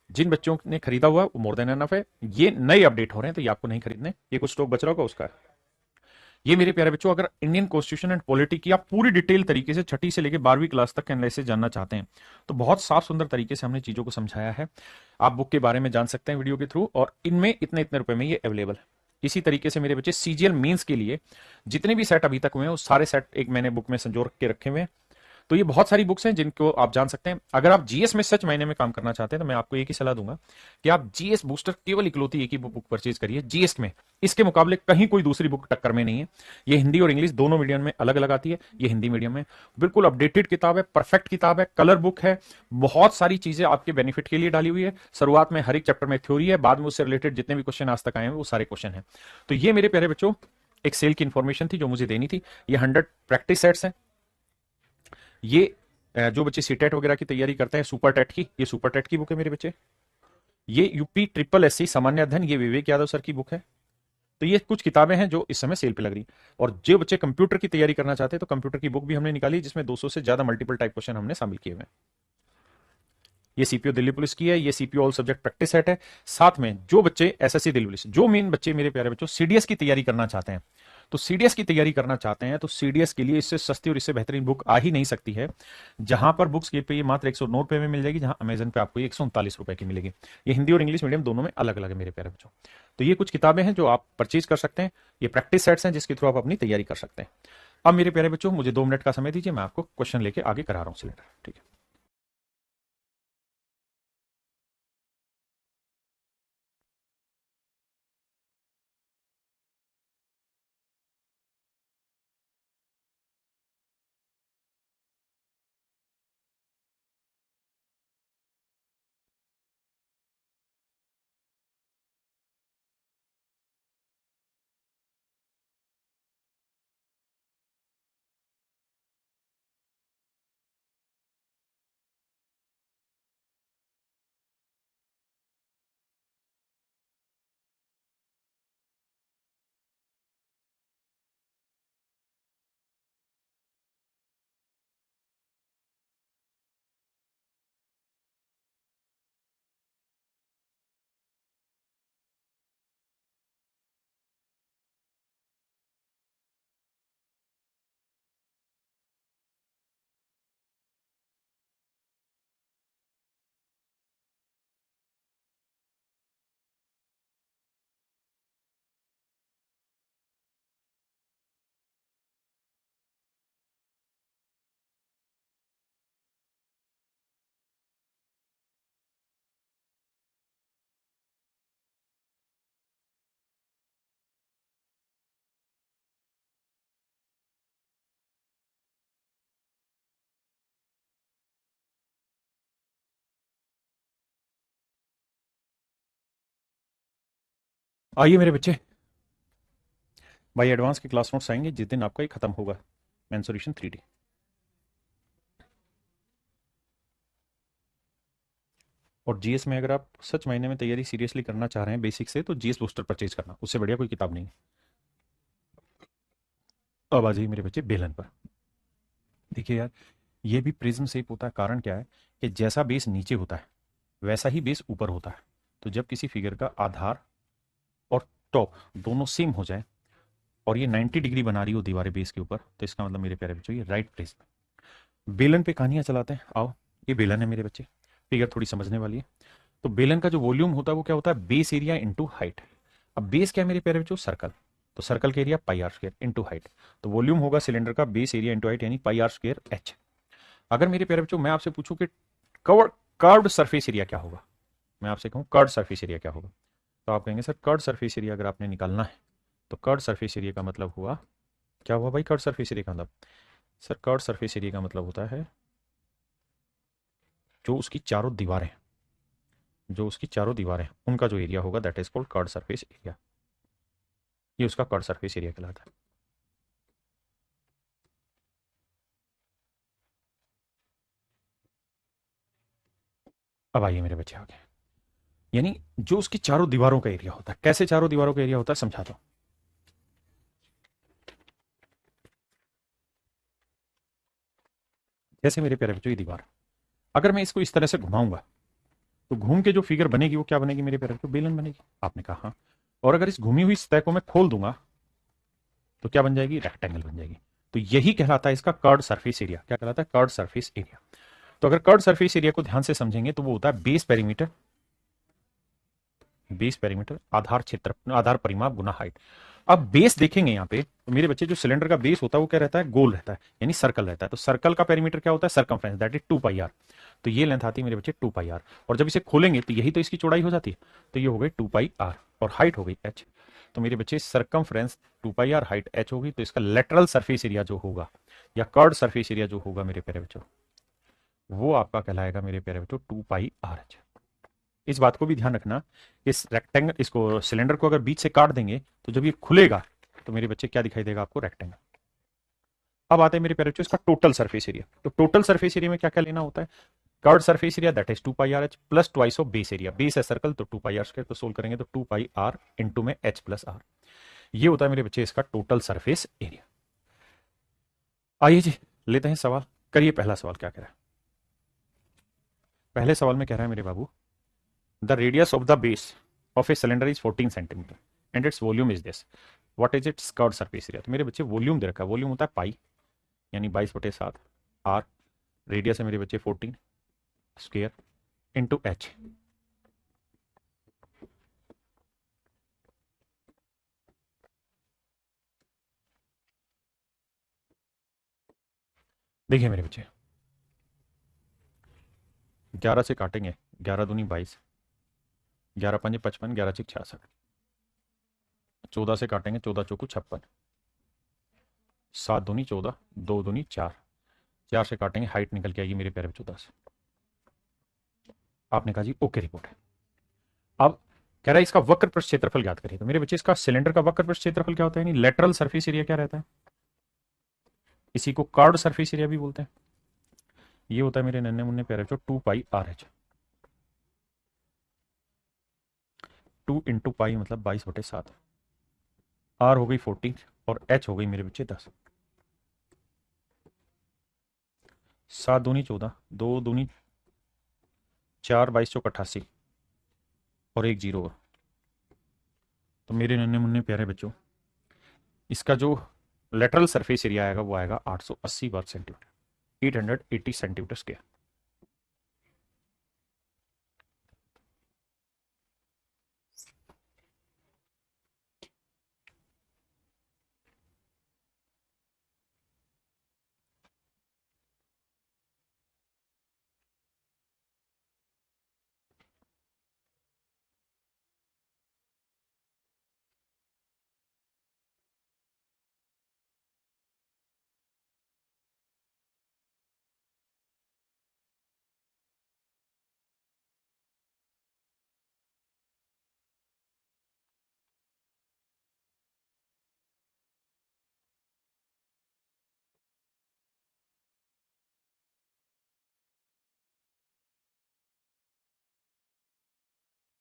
जिन बच्चों ने खरीदा हुआ वो मोर देन एनफ है। ये नए अपडेट हो रहे हैं, तो ये आपको नहीं खरीदने। ये कुछ स्टॉक बच रहा होगा उसका है। ये मेरे प्यारे बच्चों, अगर इंडियन कॉन्स्टिट्यूशन एंड पॉलिटी की आप पूरी डिटेल तरीके से छठी से लेकर 12वीं क्लास तक के एनालिसिस जानना चाहते हैं, तो बहुत साफ सुंदर तरीके से हमने चीजों को समझाया है। आप बुक के बारे में जान सकते हैं वीडियो के थ्रू, और इनमें इतने इतने रुपए में ये अवेलेबल है। इसी तरीके से मेरे बच्चे, सीजीएल मेंस के लिए जितने भी सेट अभी तक हुए हैं, वो सारे सेट एक मैंने बुक में संजो के रखे हुए हैं। तो ये बहुत सारी बुक्स हैं जिनको आप जान सकते हैं। अगर आप जीएस में सच मायने में काम करना चाहते हैं, तो मैं आपको एक ही सलाह दूंगा कि आप जीएस बूस्टर केवल इकलौती एक ही बुक परचेज करिए जीएस में। इसके मुकाबले कहीं कोई दूसरी बुक टक्कर में नहीं है। ये हिंदी और इंग्लिश दोनों मीडियम में अलग अलग आती है। ये हिंदी मीडियम में बिल्कुल अपडेटेड किताब है, परफेक्ट किताब है, कलर बुक है, बहुत सारी चीजें आपके बेनिफिट के लिए डाली हुई है। शुरुआत में हर एक चैप्टर में थ्योरी है, बाद में उससे रिलेटेड जितने भी क्वेश्चन आज तक आए हैं वो सारे क्वेश्चन है। तो ये मेरे प्यारे बच्चों, एक सेल की इंफॉर्मेशन थी जो मुझे देनी थी। ये 100 प्रैक्टिस सेट्स हैं। ये जो बच्चे सीटेट वगैरह की तैयारी करते हैं, सुपर टेट की, ये सुपर टेट की बुक है मेरे बच्चे। ये यूपी ट्रिपल एससी सामान्य अध्ययन, ये विवेक यादव सर की बुक है। तो ये कुछ किताबें हैं जो इस समय सेल पे लग रही। और जो बच्चे कंप्यूटर की तैयारी करना चाहते हैं, तो कंप्यूटर की बुक भी हमने निकाली, जिसमें 200 से ज्यादा मल्टीपल टाइप क्वेश्चन हमने शामिल किए हुए हैं। ये सीपीओ दिल्ली पुलिस की है, ये CPO all subject practice set है। साथ में जो बच्चे एसएससी दिल्ली पुलिस, जो मेन बच्चे मेरे प्यारे बच्चों सीडीएस की तैयारी करना चाहते हैं, तो सीडीएस की तैयारी करना चाहते हैं, तो सीडीएस के लिए इससे सस्ती और इससे बेहतरीन बुक आ ही नहीं सकती है। जहां पर बुक्स के पे ये मात्र 109 रुपए में मिल जाएगी, जहां अमेजन पे आपको 139 रुपए की मिलेगी। ये हिंदी और इंग्लिश मीडियम दोनों में अलग अलग है मेरे प्यारे बच्चों। तो ये कुछ किताबें हैं जो आप परचेज कर सकते हैं। ये प्रैक्टिस सेट्स हैं जिसके थ्रू आप अपनी तैयारी कर सकते हैं। अब मेरे प्यारे बच्चों, मुझे 2 मिनट का समय दीजिए, मैं आपको क्वेश्चन लेके आगे करा रहा हूं सिलेंडर, ठीक है। आइए मेरे बच्चे, भाई एडवांस के क्लास नोट्स आएंगे जिस दिन आपका ये खत्म होगा, मेंसुरेशन 3D। और जीएस में अगर आप सच मायने में तैयारी सीरियसली करना चाह रहे हैं बेसिक से, तो जीएस बूस्टर परचेज करना, उससे बढ़िया कोई किताब नहीं है। अब आ जाइए मेरे बच्चे बेलन पर। देखिए यार, ये भी प्रिज्म शेप होता है। कारण क्या है कि जैसा बेस नीचे होता है वैसा ही बेस ऊपर होता है। तो जब किसी फिगर का आधार और टॉप दोनों सेम हो जाए और ये 90 डिग्री बना रही हो दीवारें बेस के ऊपर, तो इसका मतलब मेरे प्यारे बच्चों ये राइट प्रिज्म। बेलन पे कहानियां चलाते हैं, आओ। ये बेलन है मेरे बच्चे, फिगर थोड़ी समझने वाली है। तो बेलन का जो वॉल्यूम होता है वो क्या होता है, बेस एरिया इंटू हाइट। अब बेस क्या है मेरे प्यारे बच्चों, सर्कल। तो सर्कल का area pi r square into height. तो वॉल्यूम होगा सिलेंडर का बेस एरिया इंटू हाइट, यानी पाई आर स्क्वायर एच। अगर मेरे प्यारे बच्चों मैं आपसे पूछूं कि कवर कर्व्ड सरफेस एरिया क्या होगा, मैं आपसे कहूं कर्व्ड सरफेस एरिया क्या होगा, तो आप कहेंगे सर कर्व्ड सरफेस एरिया अगर आपने निकालना है तो कर्व्ड सरफेस एरिया का मतलब हुआ, क्या हुआ भाई कर्व्ड सरफेस एरिया का मतलब, सर कर्व्ड सरफेस एरिया का मतलब होता है जो उसकी चारों दीवारें, जो उसकी चारों दीवारें उनका जो एरिया होगा that is called curved surface area. ये उसका कर्व्ड सरफेस एरिया कहलाता है। अब आइए मेरे बच्चे आगे, यानी जो उसकी चारों दीवारों का एरिया होता है, कैसे चारों दीवारों का एरिया होता है समझाता हूं। जैसे मेरे प्यारे बच्चों ये दीवार, अगर मैं इसको इस तरह से घुमाऊंगा तो घूम के जो फिगर बनेगी वो क्या बनेगी मेरे प्यारे बच्चों, बेलन बनेगी। आपने कहा हाँ। और अगर इस घूमी हुई सतह को मैं खोल दूंगा तो क्या बन जाएगी, रेक्टेंगल बन जाएगी। तो यही कहलाता है इसका कर्व्ड सरफेस एरिया, क्या कहलाता है, कर्व्ड सरफेस एरिया। तो अगर कर्व्ड सरफेस एरिया को ध्यान से समझेंगे तो वो होता है बेस पेरीमीटर, बेस पेरीमीटर आधार क्षेत्र आधार परिमाप गुना हाइट। अब बेस देखेंगे यहाँ पे तो मेरे बच्चे जो सिलेंडर का बेस होता है वो क्या रहता है, गोल रहता है, यानी सर्कल रहता है। तो सर्कल का पेरीमीटर क्या होता है, circumference, that is 2 pi r. तो ये लेंथ आती है मेरे बच्चे 2 पाई आर, और जब इसे खोलेंगे तो यही तो इसकी चौड़ाई हो जाती है। तो ये हो गई 2 पाई आर और हाइट हो गई एच। तो मेरे बच्चे circumference 2 pi R height H होगी, तो इसका लेटरल सरफेस एरिया जो होगा या कर्व्ड सरफेस एरिया जो होगा मेरे प्यारे बच्चों, वो आपका कहलाएगा मेरे प्यारे बच्चों 2 पाई आर एच। इस बात को भी ध्यान रखना, इस रेक्टेंगल इसको सिलेंडर को अगर बीच से काट देंगे तो जब ये खुलेगा तो मेरे बच्चे क्या दिखाई देगा आपको, रेक्टेंगल। अब आते हैं मेरे प्यारे बच्चों इसका टोटल सरफेस एरिया। तो टोटल सरफेस एरिया में क्या क्या लेना होता है, curved surface area that is 2 pi R H plus twice of base area, base है सर्कल तो 2 पाई आर स्क्वायर, तो सोल्व करेंगे तो 2 पाई आर इंटू में एच प्लस आर। ये होता है मेरे बच्चे इसका टोटल सरफेस एरिया। आइए जी लेते हैं सवाल, करिए पहला सवाल क्या कह रहा है। पहले सवाल में कह रहा है मेरे बाबू, the radius of the base of a cylinder is 14 centimetre and its volume is this, what is its curved surface area. तो मेरे बच्चे वॉल्यूम दे रखा है, वॉल्यूम होता है पाई यानी 22/7 आर, रेडियस है मेरे बच्चे 14 स्क्वायर इंटू एच। देखिए मेरे बच्चे 11 से काटेंगे, 11 दूनी 22, 11 पंजे 55, 11 छिक 66, 14 से काटेंगे 14 चौकू 56, 7 दूनी 14, 2 दूनी 4, 4 से काटेंगे हाइट निकल के आएगी मेरे प्यारे बच्चों 10। आपने कहा जी ओके रिपोर्ट है। अब कह रहा है इसका वक्र पृष्ठ क्षेत्रफल ज्ञात करिए। तो मेरे बच्चे इसका सिलेंडर का वक्र पृष्ठ क्षेत्रफल क्या होता है, यानी लेटरल सरफेस एरिया क्या रहता है, इसी को कर्व्ड सरफेस एरिया भी बोलते हैं। ये होता है मेरे नन्हे मुन्ने प्यारे बच्चों 2 pi R H, 2 into pi मतलब 22/7, आर हो गई 14 और एच हो गई मेरे बच्चे 10। 7 दूनी 14, 2 दूनी 4, 22 चौक 88 और एक जीरो। तो मेरे नन्हे मुन्ने प्यारे बच्चों इसका जो लेटरल सरफेस एरिया आएगा वो आएगा 880 वर्ग सेंटीमीटर, 880 सेंटीमीटर स्क्वायर।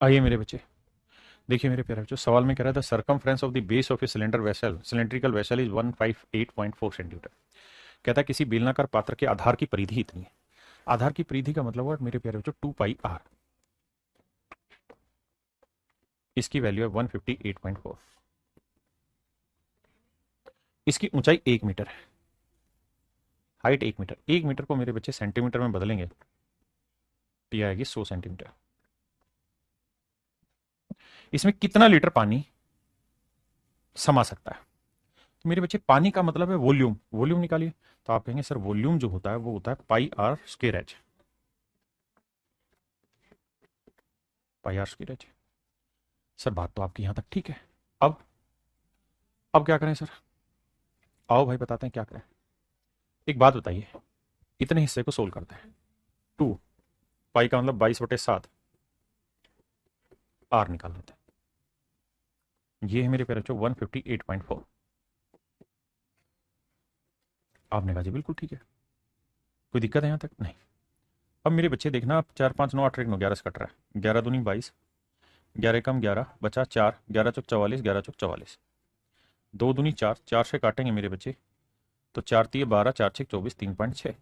आइए मेरे बच्चे देखिए मेरे प्यारे बच्चों, सवाल में कह रहा था circumference of the base of a cylinder vessel cylindrical vessel is 158.4 centimetre. कहता है किसी बेलनाकार पात्र के आधार की परिधि इतनी है। आधार की परिधि का मतलब हुआ मेरे प्यारे बच्चों 2 पाई आर, इसकी वैल्यू है 158.4, इसकी ऊंचाई 1 मीटर है, हाइट 1 मीटर, 1 मीटर को मेरे बच्चे सेंटीमीटर में बदलेंगे तो ये आएगी 100 सेंटीमीटर। इसमें कितना लीटर पानी समा सकता है? तो मेरे बच्चे पानी का मतलब है वॉल्यूम, वॉल्यूम निकालिए। तो आप कहेंगे सर वॉल्यूम जो होता है वो होता है pi r square h, pi r square h. Sir बात तो आपकी यहां तक ठीक है। अब अब क्या करें सर? आओ भाई बताते हैं क्या करें। एक बात बताइए, इतने हिस्से को सोल्व करते हैं। 2 पाई का मतलब 22/7 आर निकाल लेते हैं। ये है मेरे पेरेंट्स 158.4। आपने कहा जी बिल्कुल ठीक है, कोई दिक्कत है यहाँ तक? नहीं। अब मेरे बच्चे देखना, आप 4 5 9 8 1 9 11 से कट रहा है, 11 दूनी 22, 11 कम 11 बचा 4, 11 चौक 44, 11 चौक 44, 2 दूनी 4, 4 से काटेंगे मेरे बच्चे तो 4 तिये 12, 4 छः 24, 3.6।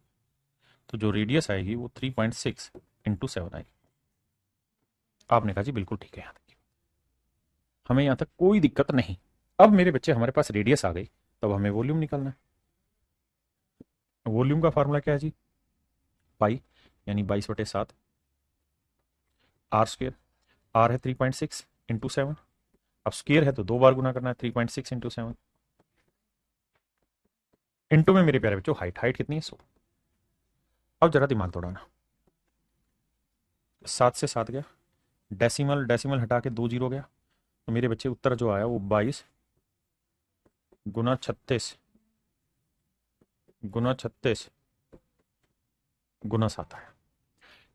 तो जो रेडियस आएगी वो 3.6 इंटू 7 आएगी। आपने कहा जी बिल्कुल ठीक है, यहाँ तक हमें यहाँ तक कोई दिक्कत नहीं। अब मेरे बच्चे हमारे पास रेडियस आ गई, तब हमें वॉल्यूम निकालना है। वॉल्यूम का फार्मूला क्या है जी? पाई यानी 22/7 आर स्क्र, आर है 3.6 इंटू 7। अब स्क्र है तो 2 बार गुना करना है, 3.6 इंटू 7 इंटू में मेरे प्यारे बच्चों हाइट, हाइट कितनी है 100। अब जरा दिमाग दौड़ाना, 7 से 7 गया, डेसिमल डेसिमल हटा के 2 जीरो गया, तो मेरे बच्चे उत्तर जो आया वो 22 गुना 36 गुना 36 गुना 7 आया।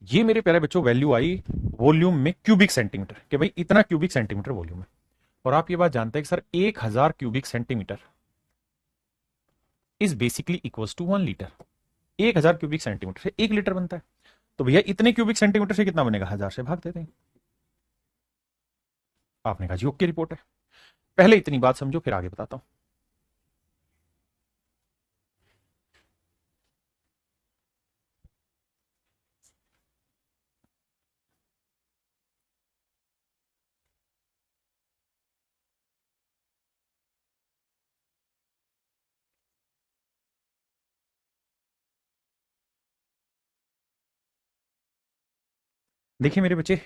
ये मेरे प्यारे बच्चों वैल्यू आई वॉल्यूम में क्यूबिक सेंटीमीटर, कि भाई इतना क्यूबिक सेंटीमीटर वॉल्यूम है। और आप ये बात जानते हैं कि sir 1000 cubic centimetre is basically equals to 1 litre. 1000 cubic centimetre से 1 लीटर बनता है। तो भैया इतने क्यूबिक सेंटीमीटर से कितना बनेगा? 1000 से भाग देते हैं। आपने कहा जी ओके रिपोर्ट है। पहले इतनी बात समझो फिर आगे बताता हूं। देखिए मेरे बच्चे,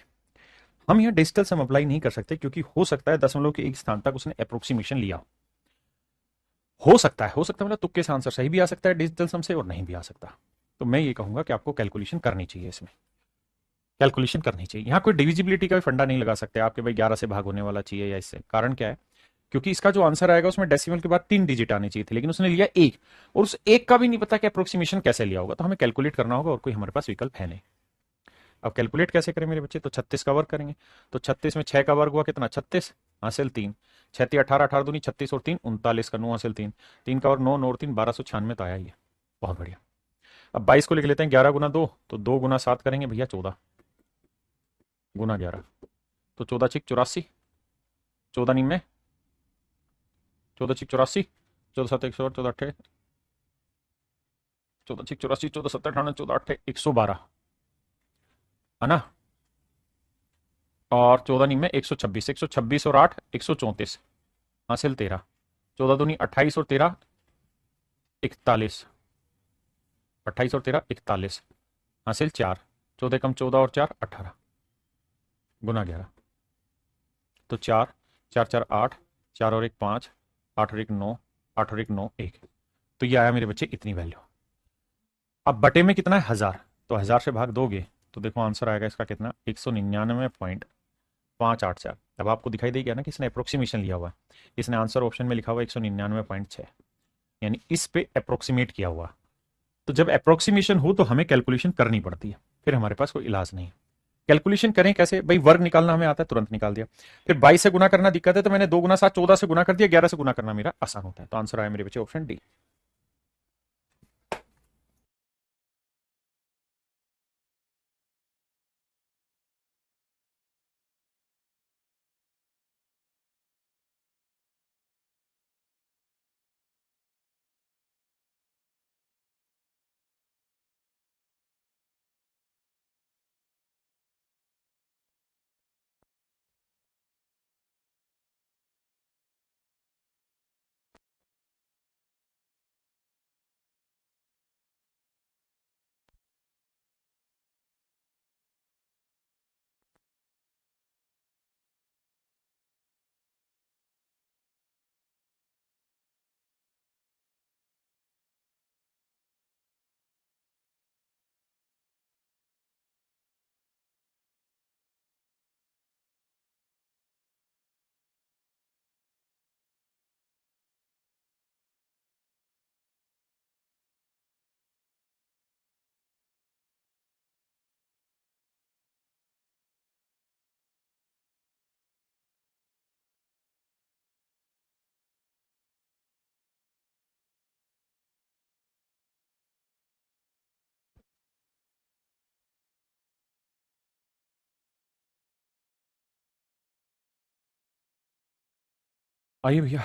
हम यहाँ डिजिटल सम अप्लाई नहीं कर सकते क्योंकि हो सकता है दशमलव के एक स्थान तक उसने अप्रोक्सीमेशन लिया हो सकता है मतलब तुक्के से आंसर सही भी आ सकता है डिजिटल सम से और नहीं भी आ सकता। तो मैं ये कहूंगा कि आपको कैलकुलेशन करनी चाहिए, इसमें कैलकुलेशन करनी चाहिए। यहाँ कोई डिविजिबिलिटी का भी फंडा नहीं लगा सकते आपके भाई 11 से भाग होने वाला चाहिए या इससे। कारण क्या है? क्योंकि इसका जो आंसर आएगा उसमें डेसिमल के बाद 3 डिजिट आने चाहिए थे, लेकिन उसने लिया 1, और उस 1 का भी नहीं पता कि अप्रोक्सीमेशन कैसे लिया होगा। तो हमें कैलकुलेट करना होगा और कोई हमारे पास विकल्प है नहीं। अब कैलकुलेट कैसे करें मेरे बच्चे? तो 36 का वर्ग करेंगे। तो 36 में 6 का वर्ग हुआ कितना? 36 हासिल 3, 6 18, 18 दूनी 36 और 3 39 का 9 हासिल 3, 3 का वर्ग 9, 9 और 3 1296 तो आया ही है। बहुत बढ़िया। अब 22 को लिख लेते हैं 11 गुना 2, तो 2 गुना 7 करेंगे भैया 14 गुना 11, तो 14 छिक 84, 14 नीम में 14 छिक 84, 14 7 100, 14 अट्ठे 14 छिक 84, 14 7 98, 14 अट्ठे 112 है ना। और 14 नीम में 126, 126 और 8 134 हासिल 13, 14 दूनी 28 और 13 41, 28 और 13 41 हासिल 4, 14 कम 14 और 4 18 गुना 11, तो 4 4 4 8, 4 और 1 5, 8 और 1 9, 8 और 1 9 1। तो ये आया मेरे बच्चे इतनी वैल्यू। अब बटे में कितना है? 1000, तो 1000 से भाग दोगे तो देखो आंसर आएगा इसका कितना? 199.584। अब आपको दिखाई देगा ना कि इसने अप्रोक्सीमेशन लिया हुआ है। इसने आंसर ऑप्शन में लिखा हुआ है 199.6, यानी इस पे अप्रोक्सीमेट किया हुआ। तो जब अप्रोक्सीमेशन हो तो हमें कैलकुलेशन करनी पड़ती है, फिर हमारे पास कोई इलाज नहीं है। कैलकुलेशन करें कैसे भाई? वर्ग निकालना हमें आता है, तुरंत निकाल दिया। फिर 22 से गुना करना दिक्कत है तो मैंने 2 गुना 7 14 से गुना कर दिया, 11 से गुना करना मेरा आसान होता है। तो आंसर आया मेरे बच्चे ऑप्शन डी। आइए भैया,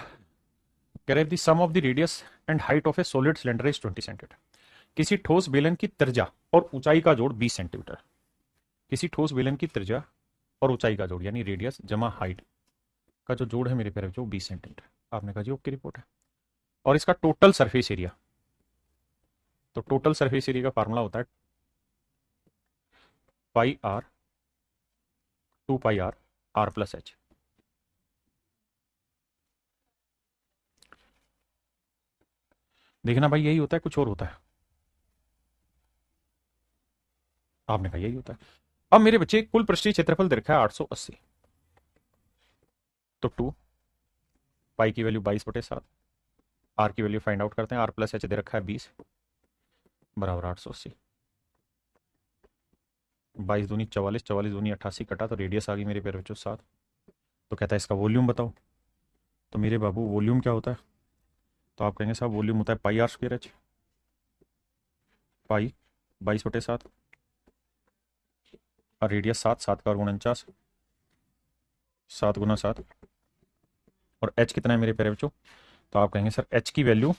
कह रहे the sum of the radius and height of a solid cylinder is 20 centimetre. किसी ठोस बेलन की त्रिज्या और ऊंचाई का जोड़ 20 सेंटीमीटर। किसी ठोस बेलन की त्रिज्या और ऊंचाई का जोड़ यानी रेडियस जमा हाइट का जो जोड़ है मेरे प्यारे बच्चों 20 सेंटीमीटर। आपने कहा जी ओके रिपोर्ट है। और इसका टोटल सरफेस एरिया, तो टोटल सरफेस एरिया का फार्मूला होता है pi r 2 pi r plus h. देखना भाई यही होता है कुछ और होता है? आपने कहा यही होता है। अब मेरे बच्चे कुल पृष्ठीय क्षेत्रफल दे रखा है 880, तो 2 पाई की वैल्यू 22/7, आर की वैल्यू फाइंड आउट करते हैं, आर प्लस एच दे रखा है 20 बराबर 880। 22 दूनी 44, 44 दूनी 88, कटा तो रेडियस आ गई मेरे प्यारे बच्चों 7। तो कहता है इसका वॉल्यूम बताओ। तो मेरे बाबू वॉल्यूम क्या होता है? तो आप कहेंगे साहब वॉल्यूम होता है पाई आर स्क्वेयर एच, पाई 22/7 और रेडियस 7, 7 का 49, 7 × 7। और एच कितना है मेरे प्यारे बच्चों? तो आप कहेंगे सर एच की वैल्यू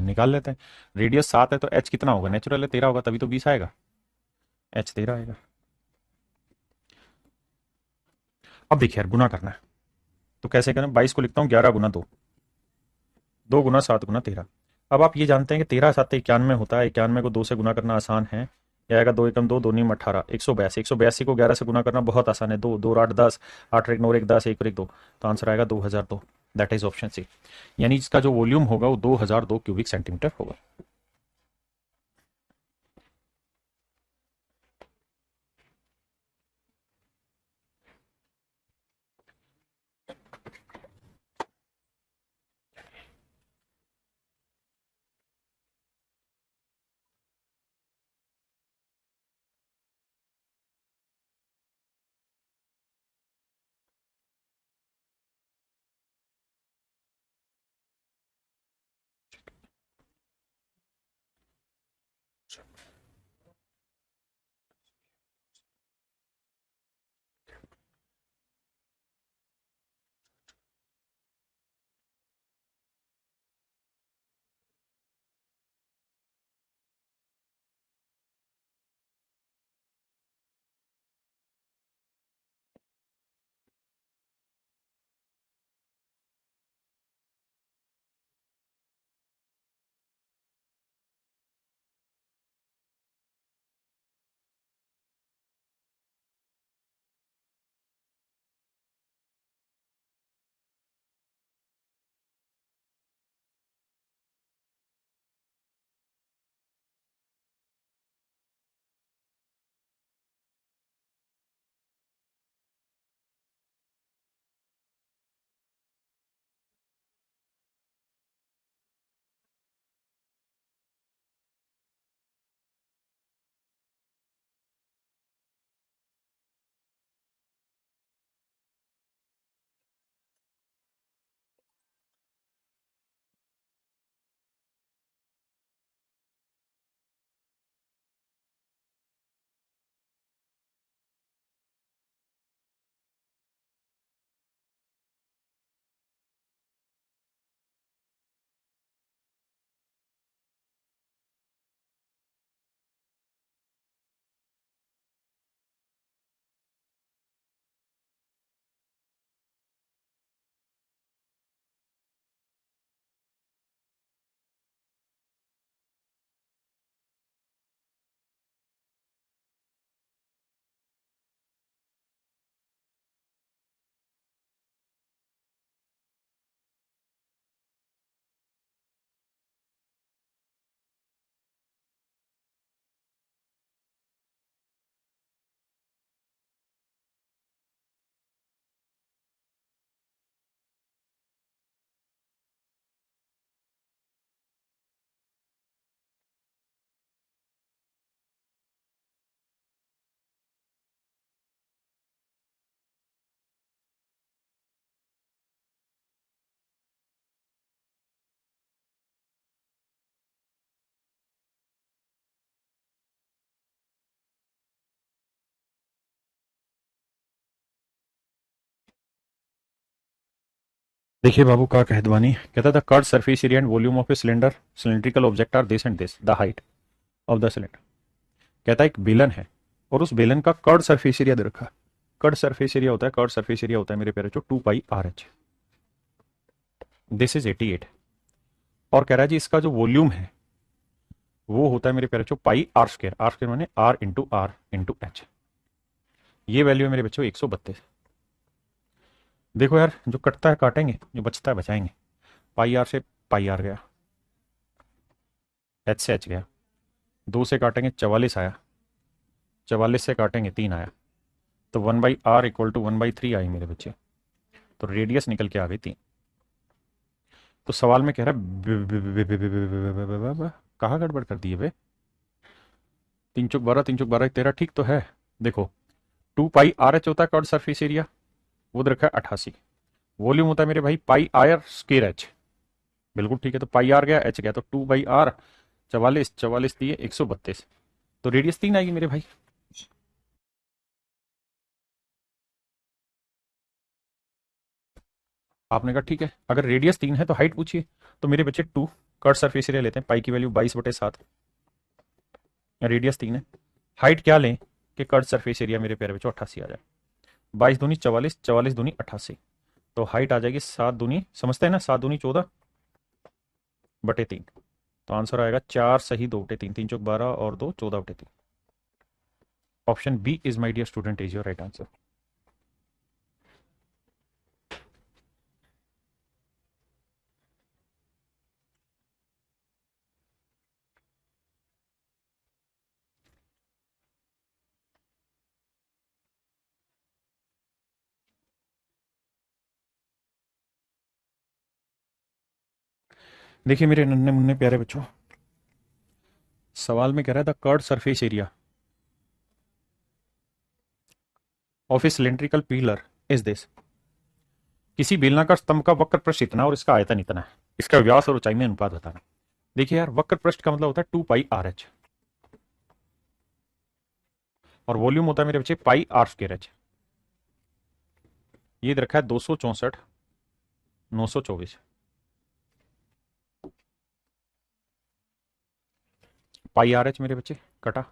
निकाल लेते हैं। रेडियस 7 है तो एच कितना होगा? नेचुरल है 13 होगा, तभी तो 20 आएगा। एच 13 आएगा। अब देखिए यार गुना करना है, तो कैसे करें? 22 को लिखता हूँ 11 × 2, 2 × 7 × 13। अब आप ये जानते हैं कि 13 × 7 = 91 होता है। 91 को 2 से गुना करना आसान है। यह आएगा 2 एकम 2, 2 नीम 18, 182। 182 को 11 से गुना करना बहुत आसान है। 2 2 8 10, 8 1 9 1 10, 1 1 2। तो आंसर आएगा 2002। That is option C. यानी इसका जो वॉल्यूम होगा वो 2002 क्यूबिक सेंटीमीटर होगा। देखिए बाबू का कहदवानी कहता था curve surface area and volume of a cylinder cylindrical object are this and this the height of the cylinder. कहता है एक बेलन है और उस बेलन का कर्व सरफेस एरिया दे रखा है। कर्व सरफेस एरिया होता है, कर्व सरफेस एरिया होता है मेरे प्यारे जो 2 pi R H. This is 88। और कह रहा है जी इसका जो वॉल्यूम है वो होता है मेरे प्यारे जो पाई आर स्क्र माने आर इंटू एच। ये वैल्यू है मेरे बच्चों 132। देखो यार जो कटता है काटेंगे, जो बचता है बचाएंगे। पाई आर से पाई आर गया, एच से एच गया, 2 से काटेंगे 44 आया, 44 से काटेंगे 3 आया, तो 1/r इक्वल टू 1/3 आई मेरे बच्चे। तो रेडियस निकल के आ गई 3। तो सवाल में कह रहा है कहाँ गड़बड़ कर दी है बे। 3 चौक 12, 3 चौक 12 13 ठीक तो है। देखो 2 पाई आर एच होता है कर्व सरफेस एरिया, वो दे रखा है 88। वॉल्यूम होता है मेरे भाई पाई आर स्क्वायर एच। बिल्कुल ठीक है, तो पाई आर गया एच गया, तो 2/r 44, 44 दिए 132। तो रेडियस 3 आएगी मेरे भाई। आपने कहा ठीक है, अगर रेडियस 3 है तो हाइट पूछिए। तो मेरे बच्चे 2 कर्व सरफेस एरिया लेते हैं, पाई की वैल्यू 22/7, रेडियस 3 है। हाइट क्या लें कि कर्व सरफेस एरिया मेरे प्यारे बच्चों 88 आ जाए। 22 दूनी 44, 44 दूनी 88, तो हाइट आ जाएगी 7 दूनी, समझते हैं ना, 7 दूनी 14/3। तो आंसर आएगा 4 सही 2/3, 3 चौक 12 और 2 14/3। Option B is my dear student is your right answer. देखिए मेरे नन्हे मुन्ने प्यारे बच्चों, सवाल में कह रहा था curve surface area of A cylindrical pillar is this. किसी बेलनाकार स्तंभ का वक्र पृष्ठ इतना और इसका आयतन इतना है, इसका व्यास और ऊंचाई में अनुपात बताना। देखिए यार वक्र पृष्ठ का मतलब होता है 2 पाई आर एच, और वॉल्यूम होता है मेरे बच्चे पाई आर स्क्वायर एच। ये दे रखा है 264, 924। पाई आर एच मेरे बच्चे कटा,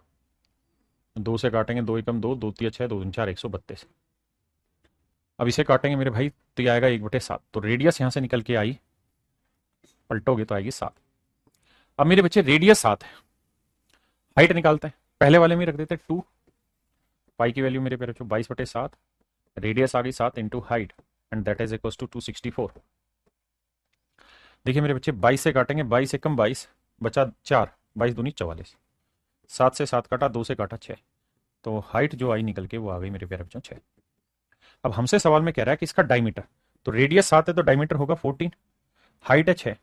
2 से काटेंगे 2 एकम 2, 2 तिया 6, 2 दूनी 4, 132। अब इसे काटेंगे मेरे भाई तो ये आएगा 1/7। तो रेडियस यहां से निकल के आई, पलटोगे तो आएगी 7। अब मेरे बच्चे रेडियस 7 है, हाइट निकालते हैं। पहले वाले में रख देते हैं 2, पाई की वैल्यू मेरे पे रखो 22/7, रेडियस आ गई 7 into height, and that is equal to 264। देखिए मेरे बच्चे 22 से काटेंगे, 22 एकम 22, बचा 4, 22 दूनी 44, 7 से 7 काटा, 2 से काटा 6, तो हाइट जो आई निकल के वो आ गई मेरे प्यारे बच्चों 6। अब हमसे सवाल में कह रहा है कि इसका डायमीटर, तो रेडियस 7 है तो डायमीटर होगा 14, हाइट है 6,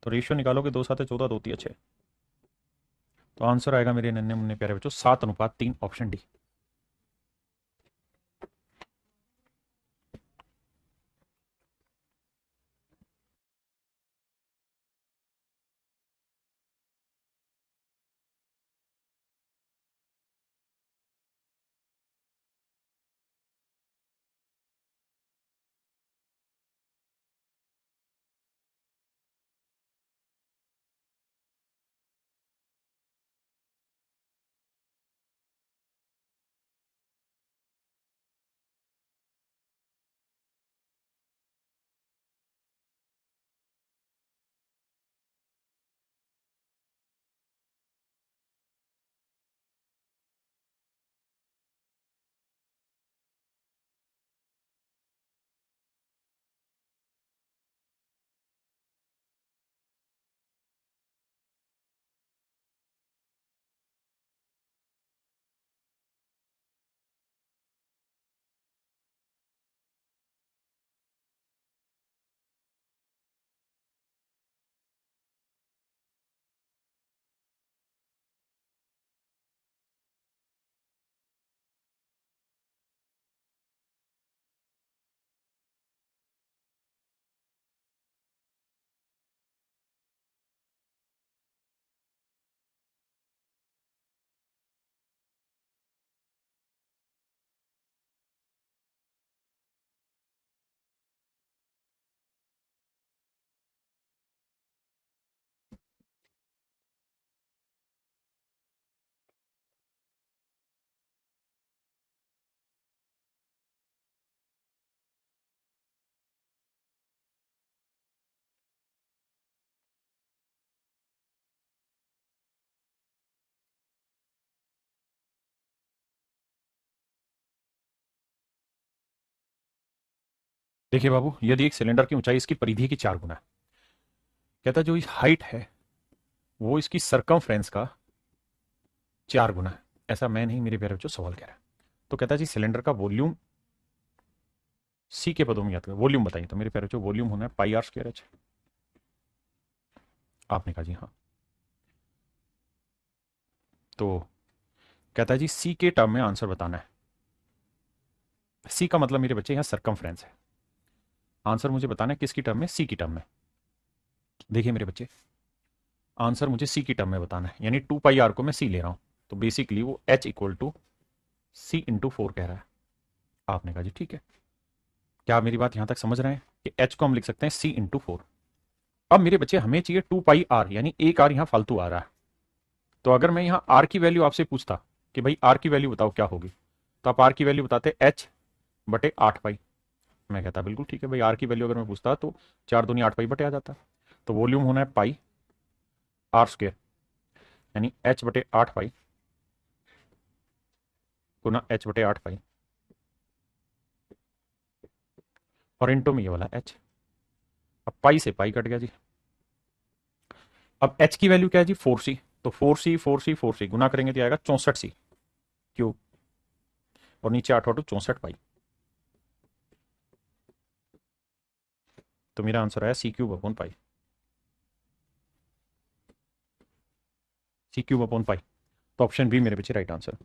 तो रेशियो निकालोगे 2 7 14, 2 तिया 6। तो आंसर आएगा मेरे नन्हे मुन्ने प्यारे बच्चों 7:3, ऑप्शन डी। देखिए बाबू, यदि एक सिलेंडर की ऊंचाई इसकी परिधि की 4 गुना है, कहता है जो इस हाइट है वो इसकी सरकमफ्रेंस का 4 गुना है। ऐसा मैं नहीं, मेरे प्यारे बच्चों सवाल कह रहा है। तो कहता है जी सिलेंडर का वॉल्यूम सी के पदों में याद करें। वॉल्यूम बताइए। तो मेरे प्यारे बच्चों वॉल्यूम होना है पाई आर स्क्वायर एच। आपने कहा जी हाँ। तो कहता है जी सी के टर्म में आंसर बताना है। सी का मतलब मेरे बच्चे यहाँ सरकमफ्रेंस है। आंसर मुझे बताना है किसकी टर्म में? सी की टर्म में। देखिए मेरे बच्चे, आंसर मुझे सी की टर्म में बताना है, यानी 2 पाई आर को मैं सी ले रहा हूं। तो बेसिकली वो H equal to C into 4 कह रहा है। आपने कहा जी ठीक है। क्या आप मेरी बात यहां तक समझ रहे हैं कि एच को हम लिख सकते हैं सी इंटू 4। अब मेरे बच्चे हमें चाहिए 2 पाई आर, यानी एक आर यहां फालतू आ रहा है। तो अगर मैं यहां आर की वैल्यू आपसे पूछता कि भाई आर की वैल्यू बताओ क्या होगी, तो आप आर की वैल्यू बताते एच बटे 8 पाई। मैं कहता बिल्कुल ठीक है भाई, आर की वैल्यू अगर मैं पूछता तो 4 दूनी 8 पाई बटे आ जाता। तो वॉल्यूम होना है पाई आर स्क्वेयर, यानी एच बटे 8 पाई गुना एच बटे 8 पाई, और इंटू में ये वाला एच। अब पाई से पाई कट गया जी। अब एच की वैल्यू क्या है जी? 4 सी। तो 4 सी गुना करेंगे तो आएगा 64 सी क्यूब, और नीचे 8 8 64 पाई। तो मेरा आंसर आया सी क्यूब अपॉन पाई। सी क्यूब अपॉन पाई। तो ऑप्शन बी मेरे पीछे राइट आंसर।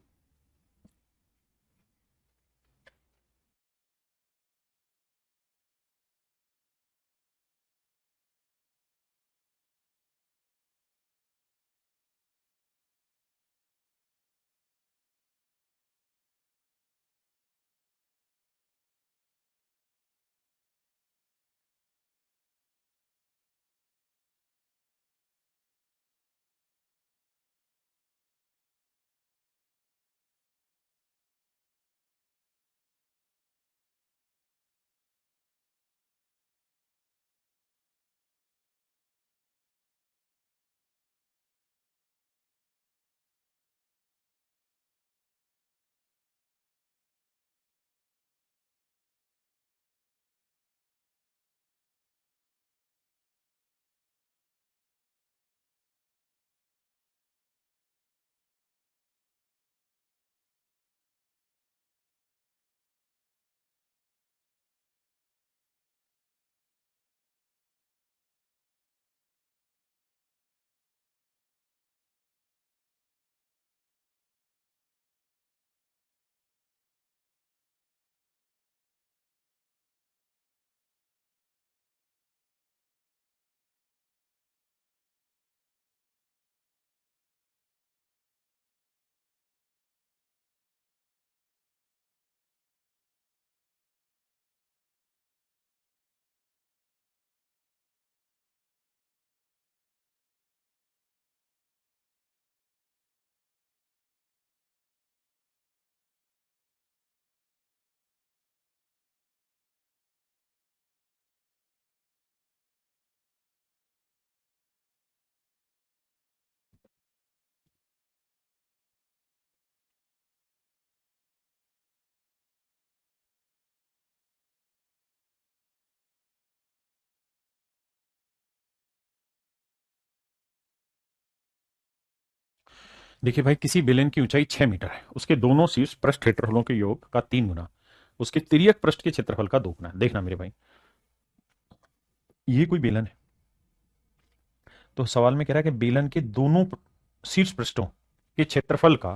देखिए भाई, किसी बेलन की ऊंचाई 6 मीटर है, उसके दोनों शीर्ष पृष्ठ क्षेत्रफलों के योग का 3 गुना उसके तिर्यक पृष्ठ के क्षेत्रफल का 2 गुना है। देखना मेरे भाई, ये कोई बेलन है। तो सवाल में कह रहा है कि बेलन के दोनों शीर्ष पृष्ठों के क्षेत्रफल का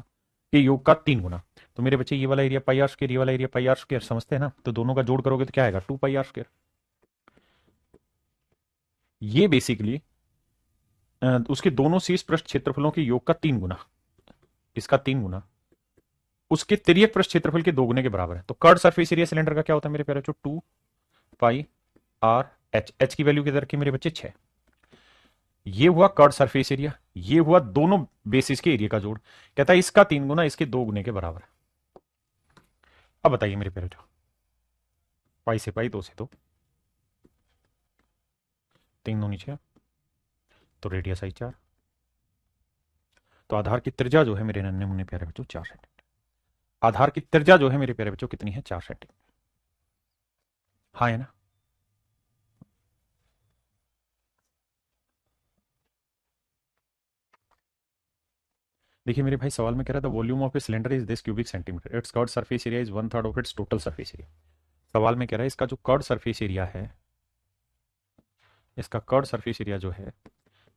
के योग का 3 गुना। तो मेरे बच्चे ये वाला एरिया पाई आर स्क्वायर, ये वाला एरिया पाई आर स्क्वायर, समझते हैं ना? तो दोनों का जोड़ करोगे तो क्या आएगा? 2 पाई आर स्क्वायर। ये बेसिकली उसके दोनों शीर्ष पृष्ठ क्षेत्रफलों के योग का 3 गुना, इसका 3 गुना उसके तिर्यक पृष्ठ क्षेत्रफल के 2 गुने के बराबर है। तो कर्ड सरफेस एरिया सिलेंडर का क्या होता है मेरे प्यारे बच्चों? 2 पाई आर एच। एच की वैल्यू किधर रखी मेरे बच्चे? 6। ये हुआ कर्ड सरफेस एरिया, ये हुआ दोनों बेसिस के एरिया का जोड़। कहता है इसका 3 गुना इसके 2 गुने के बराबर है। अब बताइए मेरे प्यारे बच्चों, पाई से पाई, 2 से 2, 3 दूनी 6, तो रेडियस आई 4। तो आधार की त्रिज्या जो है मेरे नन्हे मुन्ने प्यारे बच्चों 4 सेंटीमीटर। आधार की त्रिज्या जो है मेरे प्यारे बच्चों कितनी है? 4 सेंटीमीटर। हाँ है ना? देखिए मेरे भाई, सवाल में कह रहा था volume of a cylinder is this cubic centimetre, it's curved surface area is one third of its total surface area. सवाल में कह रहा है इसका जो कर्व्ड सरफेस एरिया है, इसका कर्व्ड सरफेस एरिया जो है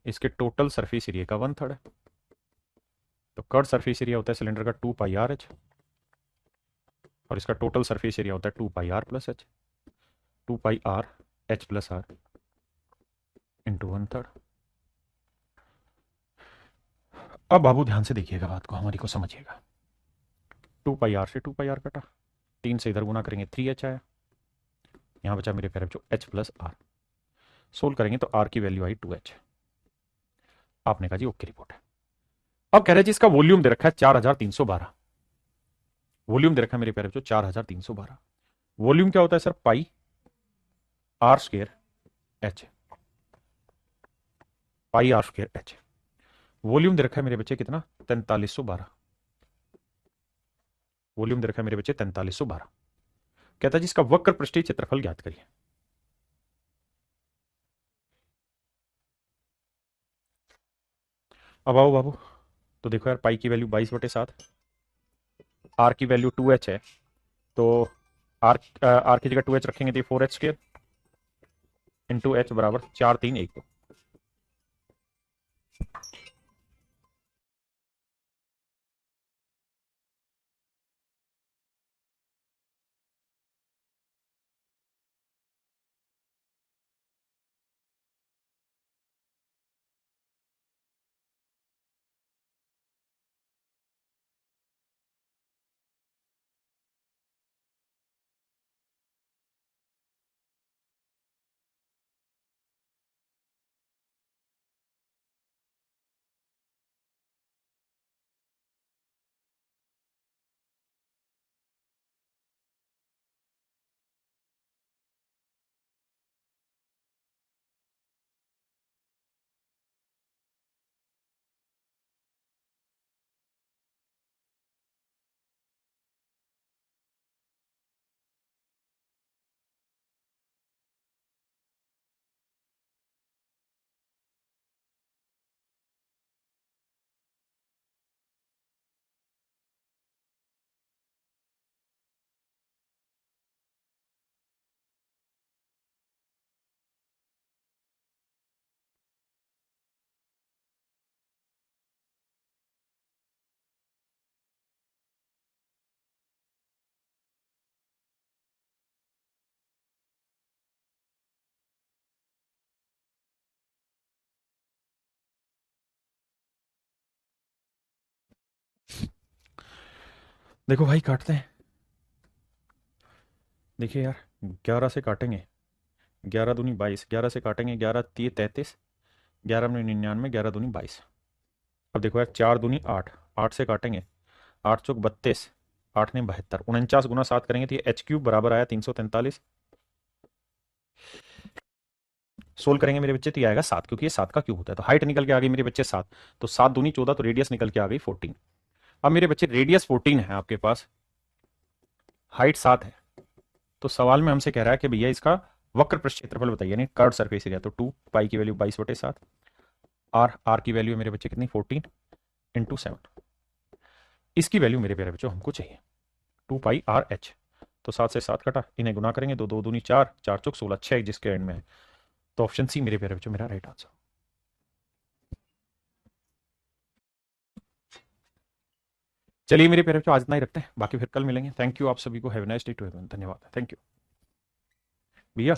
इसके टोटल सरफेस एरिया का वन थर्ड है। तो कर्व्ड सरफेस एरिया होता है सिलेंडर का 2πr/h, और इसका टोटल सरफेस एरिया होता है 2πr+h, 2πr/h+r into one third. अब बाबू ध्यान से देखिएगा, बात को हमारी को समझिएगा। 2πr से 2πr कटा, 3 से इधर गुना करेंगे 3h आया, यहाँ बचा मेरे प्यारे बच्चों h+r। सोल्व करेंगे तो r की वैल्यू आई 2h। आपने कहा जी ओके रिपोर्ट है। अब कह रहे जी इसका वॉल्यूम दे रखा है 4312, वॉल्यूम दे रखा है मेरे प्यारे बच्चों 4312। वॉल्यूम क्या होता है sir? Pi r square h, pi r square h. Volume दे रखा है मेरे बच्चे कितना? 4312। वॉल्यूम दे रखा है मेरे बच्चे 4312। कहता है जी इसका वक्र पृष्ठीय क्षेत्रफल ज्ञात करिए। अब आओ बाबू, तो देखो यार, पाई की वैल्यू 22/7, आर की वैल्यू 2h है, तो आर की जगह 2h रखेंगे तो 4h² इंटू h बराबर 4312। देखो भाई काटते हैं। देखिए यार, 11 से काटेंगे, 11 दूनी 22, 11 से काटेंगे 11 3 33, 11 में 99, 11 दूनी 22। अब देखो यार, 4 दूनी 8, 8 से काटेंगे 8 चौक 32, 8 ने 72, 49 गुना 7 करेंगे तो ये h³ बराबर आया 343। सोल्व करेंगे मेरे बच्चे तो ये आएगा 7, क्योंकि ये 7 का क्यूब होता है। तो हाइट निकल के आ गई मेरे बच्चे 7, तो 7 दूनी 14, तो रेडियस निकल के आ गई 14। अब मेरे बच्चे रेडियस 14 है आपके पास, हाइट 7 है, तो सवाल में हमसे कह रहा है कि भैया इसका वक्र पृष्ठ क्षेत्रफल बताइए, यानी कर्व सरफेस एरिया। तो 2 पाई की वैल्यू 22/7, आर की वैल्यू मेरे बच्चे कितनी? 14 इंटू 7। इसकी वैल्यू मेरे प्यारे बच्चों हमको चाहिए 2πr/h। तो 7 से 7 कटा, इन्हें गुना करेंगे, 2 2 दूनी 4, 4 चौक 16, 6 जिसके एंड में है। तो ऑप्शन सी मेरे प्यारे बच्चों मेरा राइट आंसर। चलिए मेरे प्यारे बच्चों, आज इतना ही रखते हैं, बाकी फिर कल मिलेंगे। थैंक यू आप सभी को, have a nice day to everyone. धन्यवाद, थैंक यू भैया।